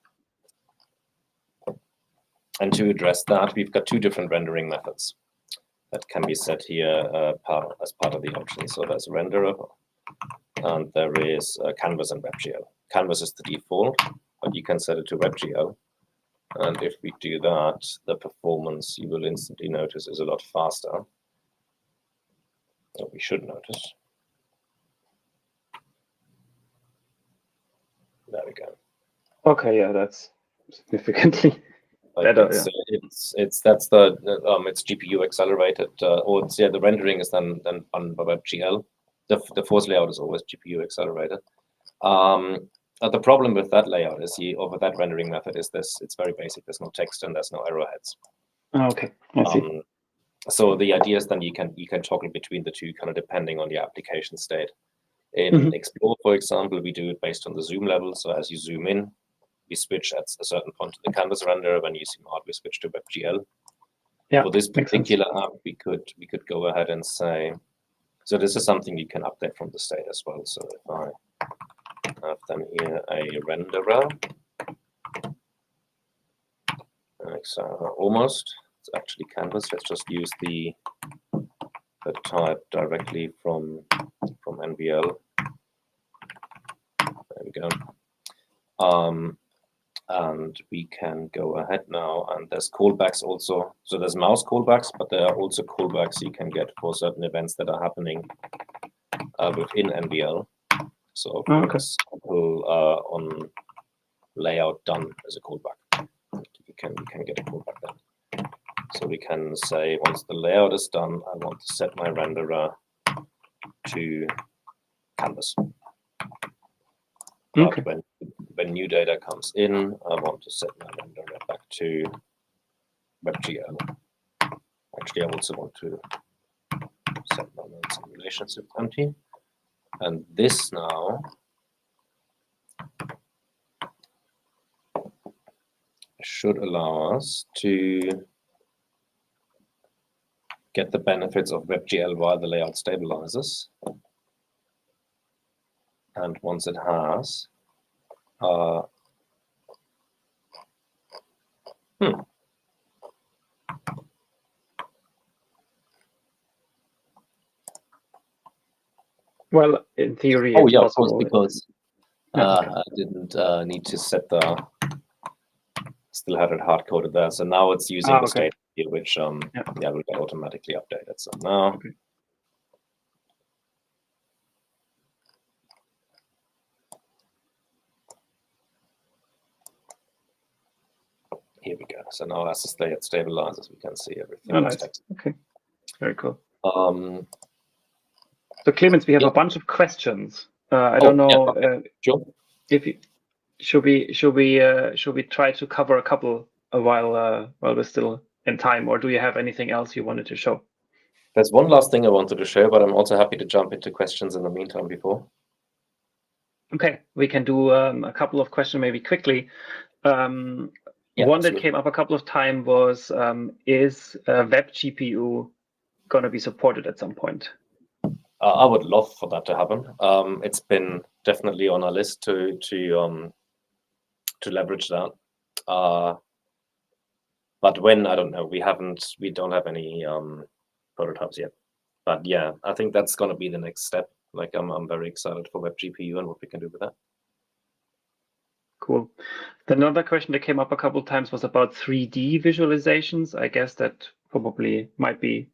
And to address that, we've got two different rendering methods that can be set here as part of the option. So there's a renderer, and there is Canvas and WebGL. Canvas is the default, but you can set it to WebGL. And if we do that, the performance, you will instantly notice, is a lot faster. Or we should notice. There we go. Okay, yeah, that's significantly better. It's GPU accelerated, or it's, yeah, the rendering is then done by WebGL. The force layout is always GPU accelerated. The problem with that layout is over that rendering method is it's very basic. There's no text and there's no arrowheads. Okay, I see. So the idea is then you can toggle between the two, kind of depending on the application state. In Explore, for example, we do it based on the zoom level. So as you zoom in, we switch at a certain point to the canvas renderer. When you zoom out, we switch to WebGL. Yeah, for this particular app, we could go ahead and say, so this is something you can update from the state as well. So if I have then here a renderer, so almost, it's actually canvas. Let's just use the type directly from NVL. There we go. And we can go ahead now, and there's callbacks also. So there's mouse callbacks, but there are also callbacks you can get for certain events that are happening within NVL. So for example, on layout done as a callback, you can get a callback then. So we can say, once the layout is done, I want to set my renderer to canvas. Okay. But when new data comes in, I want to set my renderer back to WebGL. Actually, I also want to set my node simulation to empty. And this now should allow us to get the benefits of WebGL while the layout stabilizes. And once it has, Well, in theory, oh it's yeah, possible. of course, because I didn't need to set the. Still had it hard coded there, so now it's using the state here, which will get automatically updated. So now. Here we go. So now as the layout stabilizes, we can see everything. Oh, nice. Text. Okay, very cool. So Clemens, we have a bunch of questions. I don't know sure. if you, should we try to cover a couple while we're still in time, or do you have anything else you wanted to show? There's one last thing I wanted to show, but I'm also happy to jump into questions in the meantime before. Okay, we can do a couple of questions maybe quickly. One that came up a couple of times was, is WebGPU going to be supported at some point? I would love for that to happen. It's been definitely on our list to leverage that. But when, I don't know. We don't have any prototypes yet. But yeah, I think that's going to be the next step. Like I'm very excited for WebGPU and what we can do with that. Cool. Another question that came up a couple of times was about 3D visualizations. I guess that probably might be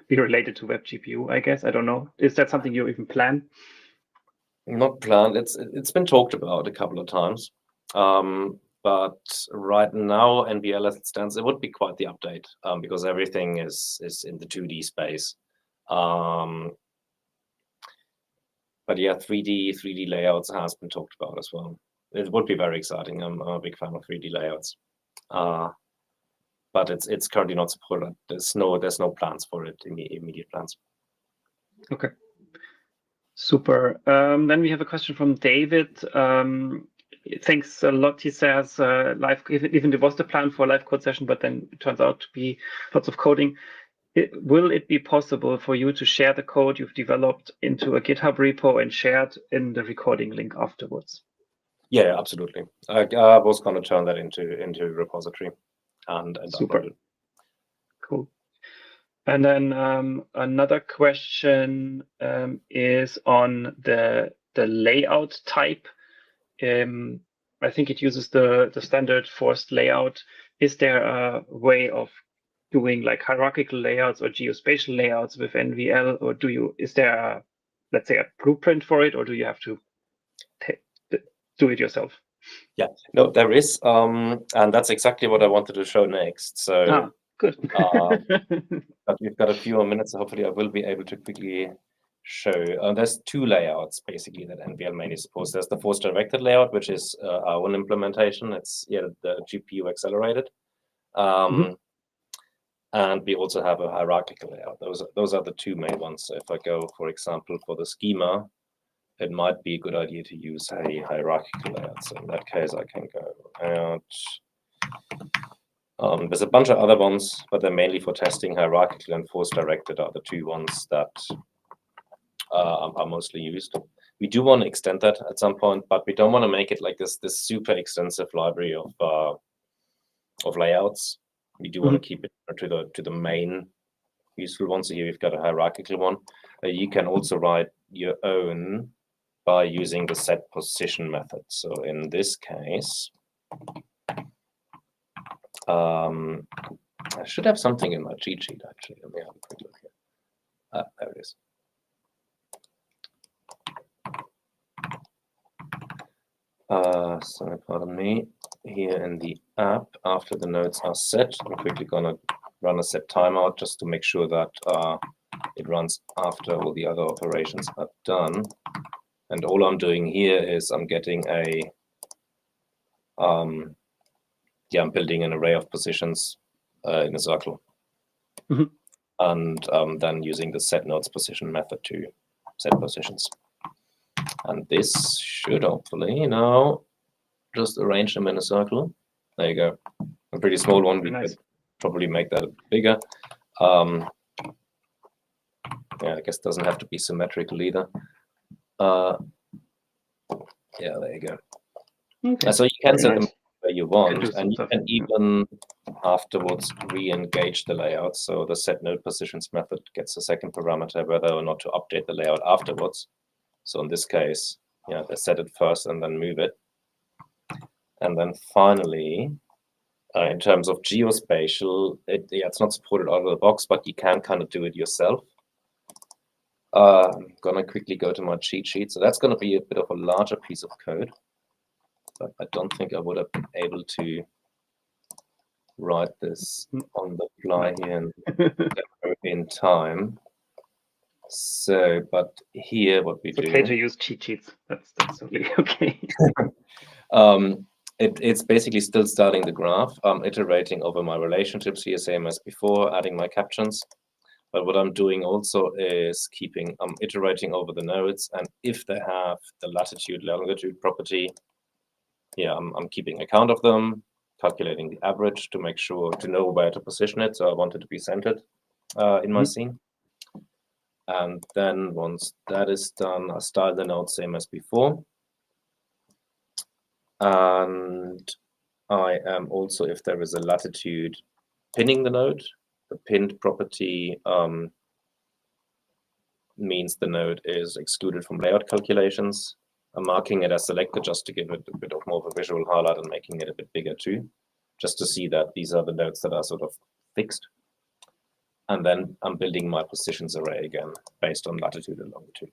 related to WebGPU, I guess. I don't know. Is that something you even plan? Not planned. It's been talked about a couple of times. but right now, NVL as it stands, it would be quite the update because everything is in the 2D space. But yeah, 3D layouts has been talked about as well. It would be very exciting. I'm a big fan of 3D layouts, but it's currently not supported. There's no plans for it, immediate plans. Okay, super. Then we have a question from David. Thanks a lot. He says live, even there was the plan for a live code session, but then it turns out to be lots of coding. Will it be possible for you to share the code you've developed into a GitHub repo and share it in the recording link afterwards? Yeah, absolutely. I was going to turn that into a repository and super. upload it. Cool. And then another question is on the layout type. I think it uses the standard forced layout. Is there a way of doing like hierarchical layouts or geospatial layouts with NVL, or is there a, let's say, a blueprint for it, or do you have to do it yourself? Yeah, no, there is, and that's exactly what I wanted to show next. So good. But we've got a few more minutes, so hopefully I will be able to quickly show. There's two layouts basically that NVL mainly supports. There's the force directed layout, which is our own implementation. It's the GPU accelerated. And we also have a hierarchical layout. Those are the two main ones. So if I go, for example, for the schema, it might be a good idea to use a hierarchical layout. So in that case, I can go out. There's a bunch of other ones, but they're mainly for testing. Hierarchical and force directed are the two ones that are mostly used. We do want to extend that at some point, but we don't want to make it like this super extensive library of layouts. We do want to keep it to the main useful one. So here we've got a hierarchical one. You can also write your own by using the set position method. So in this case, I should have something in my cheat sheet actually. Let me have a quick look here. There it is. So pardon me. Here in the app, after the nodes are set, I'm quickly gonna run a set timeout just to make sure that it runs after all the other operations are done. And all I'm doing here is I'm getting I'm building an array of positions in a circle. And then using the set nodes position method to set positions. And this should hopefully now just arrange them in a circle. There you go. A pretty small one. We could probably make that a bit bigger. Yeah, I guess it doesn't have to be symmetrical either. Yeah, there you go. Okay. So you can set them where you want, and you can even afterwards re-engage the layout. So the set node positions method gets a second parameter whether or not to update the layout afterwards. So in this case, yeah, they set it first and then move it. And then finally, in terms of geospatial, it's not supported out of the box, but you can kind of do it yourself. I'm gonna quickly go to my cheat sheet. So that's gonna be a bit of a larger piece of code, but I don't think I would have been able to write this on the fly here in time. So, but here what we do. It's okay to use cheat sheets. That's totally okay. It's basically still starting the graph. I'm iterating over my relationships here, same as before, adding my captions. But what I'm doing also is I'm iterating over the nodes, and if they have the latitude, longitude property, yeah, I'm keeping account of them, calculating the average to make sure to know where to position it. So I want it to be centered in my scene. And then once that is done, I style the node same as before. And I am also, if there is a latitude, pinning the node. The pinned property means the node is excluded from layout calculations. I'm marking it as selected just to give it a bit of more of a visual highlight and making it a bit bigger too, just to see that these are the nodes that are sort of fixed. And then I'm building my positions array again based on latitude and longitude.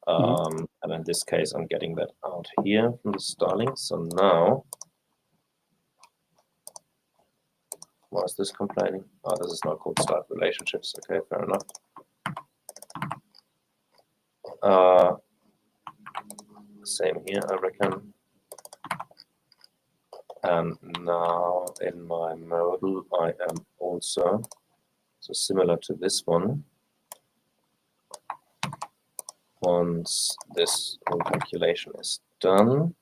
And in this case, I'm getting that out here from the styling. So now Why is this complaining? Oh, this is now called start relationships. Okay, fair enough. Same here, I reckon. And now in my model, I am also, so similar to this one, once this whole calculation is done,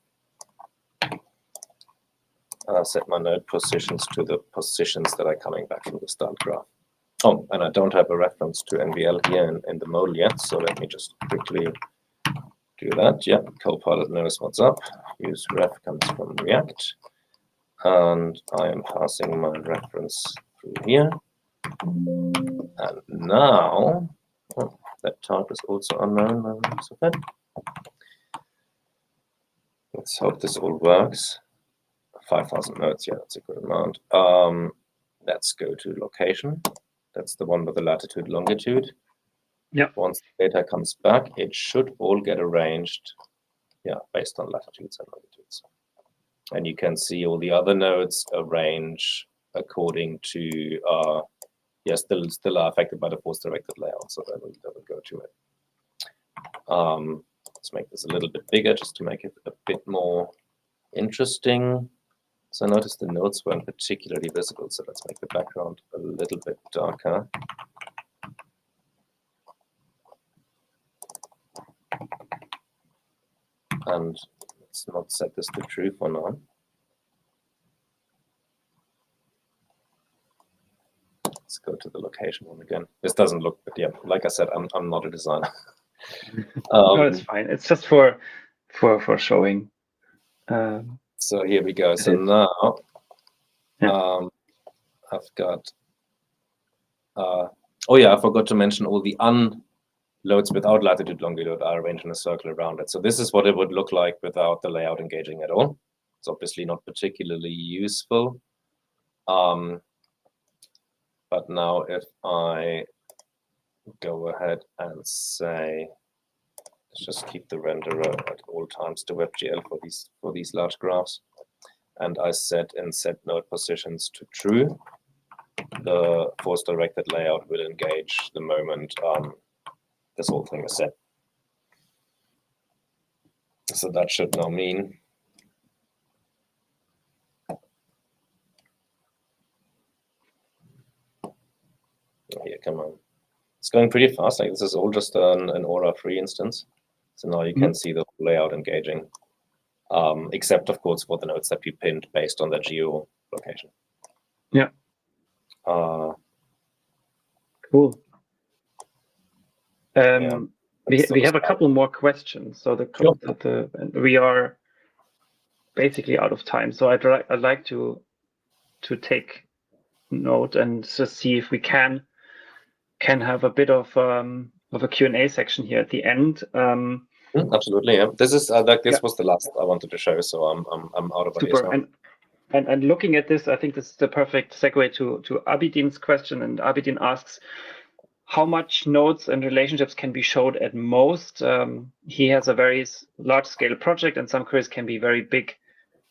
I'll set my node positions to the positions that are coming back from the start graph. Oh, and I don't have a reference to NVL here in the model yet, so let me just quickly do that. Yeah, Copilot knows what's up. Use ref comes from React. And I am passing my reference through here. And now, oh, that type is also unknown. Let's hope this all works. 5,000 nodes, yeah, that's a good amount. Let's go to location. That's the one with the latitude, longitude. Yeah. Once the data comes back, it should all get arranged, yeah, based on latitudes and longitudes. And you can see all the other nodes arrange according to, yeah, still are affected by the force-directed layout, so that will go to it. Let's make this a little bit bigger just to make it a bit more interesting. So notice the nodes weren't particularly visible, so let's make the background a little bit darker. And let's not set this to true for now. Let's go to the location one again. This doesn't look, but yeah, like I said, I'm not a designer. No, it's fine. It's just for showing. So here we go. So now, yeah. I've got. Oh yeah, I forgot to mention all the unloads without latitude longitude are arranged in a circle around it. So this is what it would look like without the layout engaging at all. It's obviously not particularly useful. But now if I go ahead and say, let's just keep the renderer at all times to WebGL for these large graphs, and I set node positions to true, the force-directed layout will engage the moment this whole thing is set. So that should now mean here, come on. It's going pretty fast. Like this is all just an Aura free instance. So now you can see the layout engaging, except of course for the nodes that we pinned based on the geo location. Yeah. Cool. Yeah, we have a couple more questions. So we are basically out of time. So I'd like to take note and just see if we can have a bit of a Q&A section here at the end. Absolutely, yeah. This is this was the last I wanted to show, so I'm out of ideas now. And looking at this, I think this is the perfect segue to Abidin's question. And Abidin asks, how much nodes and relationships can be showed at most? He has a very large-scale project, and some queries can be very big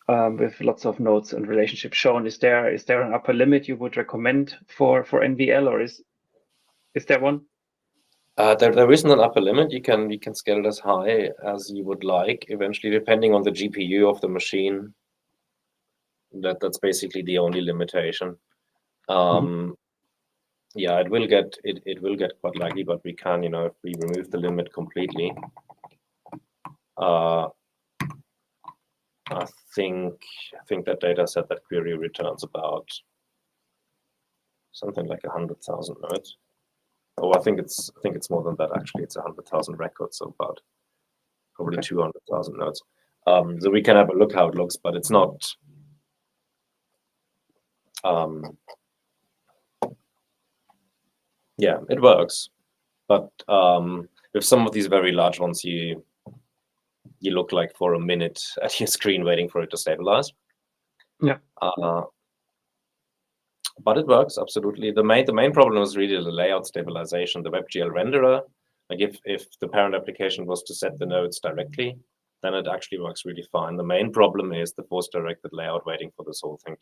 with lots of nodes and relationships shown. Is there an upper limit you would recommend for NVL, or is there one? There isn't an upper limit. You can scale it as high as you would like. Eventually, depending on the GPU of the machine, that's basically the only limitation. Yeah, it will get quite laggy, but we can, if we remove the limit completely, I think that data set, that query returns about something like 100,000 nodes. Oh, I think it's more than that actually. It's 100,000 records, so about probably 200,000 nodes. So we can have a look how it looks, but it's not. Yeah, it works, but with some of these very large ones, you look like for a minute at your screen waiting for it to stabilize. Yeah. But it works absolutely. The main problem is really the layout stabilization. The WebGL renderer, like if the parent application was to set the nodes directly, then it actually works really fine. The main problem is the force-directed layout waiting for this whole thing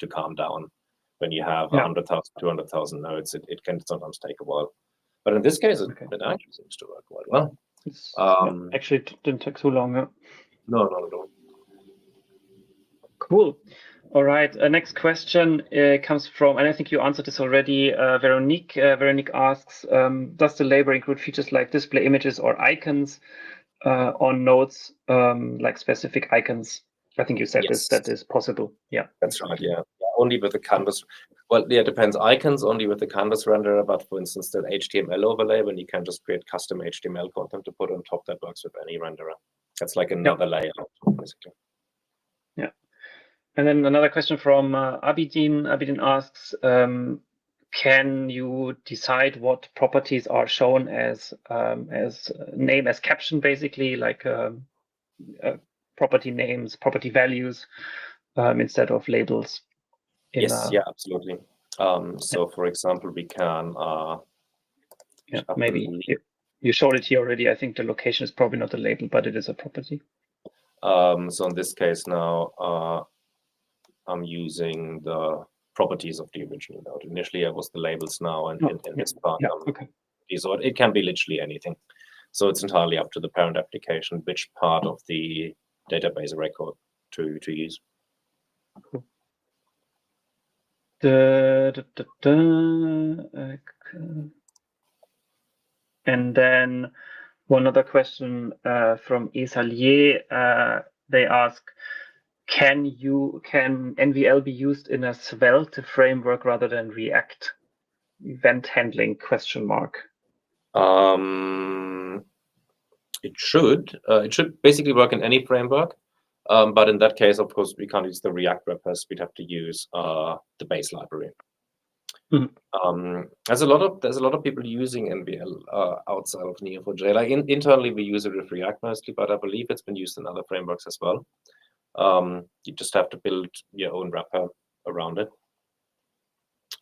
to calm down. When you have Yeah. 100,000, 200,000 nodes, it can sometimes take a while. But in this case, Okay. it actually seems to work quite well. Actually, it didn't take so long. Yeah. No, not at all. Cool. All right. Next question comes from, and I think you answered this already, Veronique. Veronique asks, does the library include features like display images or icons on nodes, like specific icons? I think you said Yes. that is possible. Yeah. That's right, yeah. Only with the canvas. Well, yeah, it depends. Icons only with the canvas renderer, but for instance, the HTML overlay, when you can just create custom HTML content to put on top, that works with any renderer. That's like another layout, basically. Yeah. And then another question from Abidin. Abidin asks, can you decide what properties are shown as name as caption, basically, like property names, property values, instead of labels? Yes, yeah, absolutely. So, for example, we can. Maybe you showed it here already. I think the location is probably not a label, but it is a property. So in this case now, I'm using the properties of the original node. Initially, I was the labels now, and in this part, so it can be literally anything. So it's entirely up to the parent application which part of the database record to use. Cool. And then one other question from Esalier. They ask, can NVL be used in a Svelte framework rather than React? Event handling ? It should basically work in any framework, but in that case, of course, we can't use the React wrappers. We'd have to use the base library. There's a lot of people using NVL outside of Neo4j. Like internally, we use it with React mostly, but I believe it's been used in other frameworks as well. You just have to build your own wrapper around it.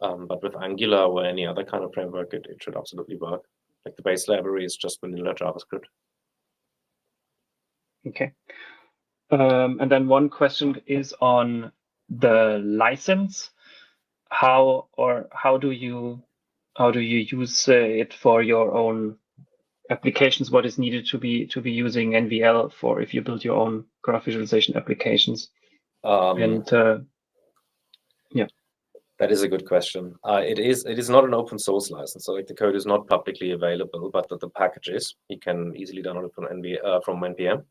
But with Angular or any other kind of framework, it should absolutely work. Like the base library is just vanilla JavaScript. Okay. And then one question is on the license. How do you use it for your own applications? What is needed to be using NVL for if you build your own graph visualization applications? Yeah. That is a good question. It is not an open source license, so like the code is not publicly available, but the packages you can easily download from NPM.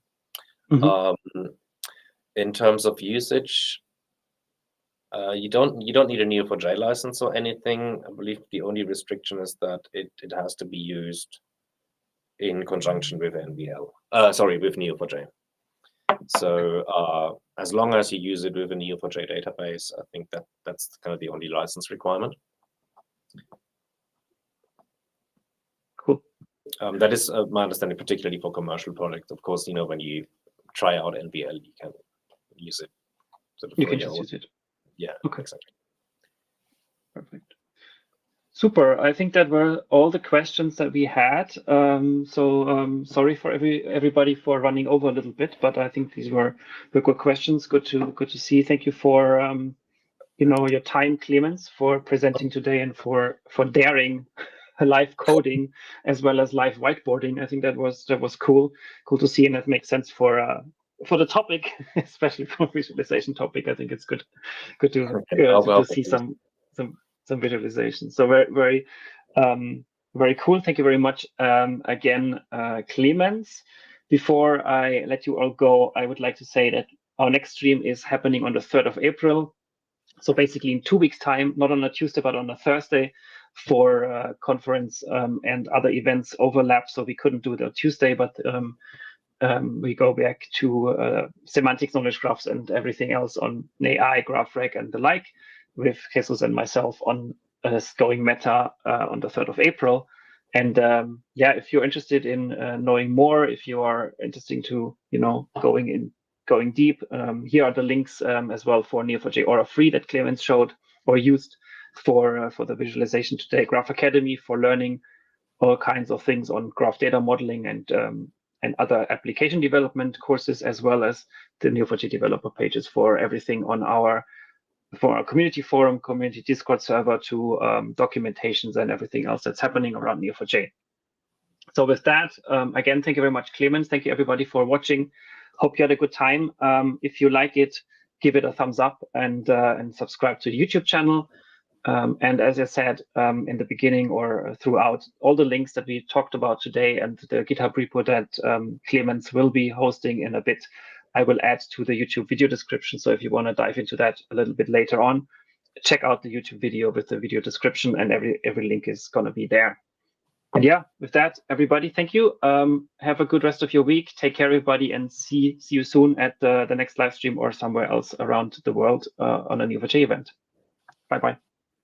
In terms of usage, you don't need a Neo4j license or anything. I believe the only restriction is that it has to be used in conjunction with with Neo4j. So as long as you use it with a Neo4j database, I think that's kind of the only license requirement. Cool. That is my understanding, particularly for commercial products. Of course, when you try out NVL, you can use it. You can just use it. Yeah, okay. Exactly. Perfect. Super. I think that were all the questions that we had. Sorry for everybody for running over a little bit, but I think these were good questions. Good to see. Thank you for your time, Clemens, for presenting today and for daring live coding as well as live whiteboarding. I think that was cool to see, and that makes sense for the topic, especially for visualization topic. I think it's good to see some visualization. So very cool. Thank you very much again, Clemens. Before I let you all go, I would like to say that our next stream is happening on the 3rd of April. So basically in 2 weeks' time, not on a Tuesday, but on a Thursday, for conference and other events overlap. So we couldn't do it on Tuesday, but we go back to semantics, knowledge graphs, and everything else on AI, GraphRec, and the like, with Jesus and myself on going meta on the 3rd of April. And if you're interested in knowing more, if you are interested to going deep, here are the links as well for Neo4j Aura free that Clemens showed or used for the visualization today. Graph Academy for learning all kinds of things on graph data modeling and other application development courses, as well as the Neo4j developer pages for everything on our for our community forum, community Discord server, to documentations and everything else that's happening around Neo4j. So with that, again, thank you very much, Clemens. Thank you, everybody, for watching. Hope you had a good time. If you like it, give it a thumbs up and subscribe to the YouTube channel. And as I said in the beginning or throughout, all the links that we talked about today and the GitHub repo that Clemens will be hosting in a bit, I will add to the YouTube video description. So if you want to dive into that a little bit later on, check out the YouTube video with the video description, and every link is going to be there. And yeah, with that, everybody, thank you. Have a good rest of your week. Take care, everybody, and see you soon at the next live stream or somewhere else around the world on a Neo4j event. Bye-bye.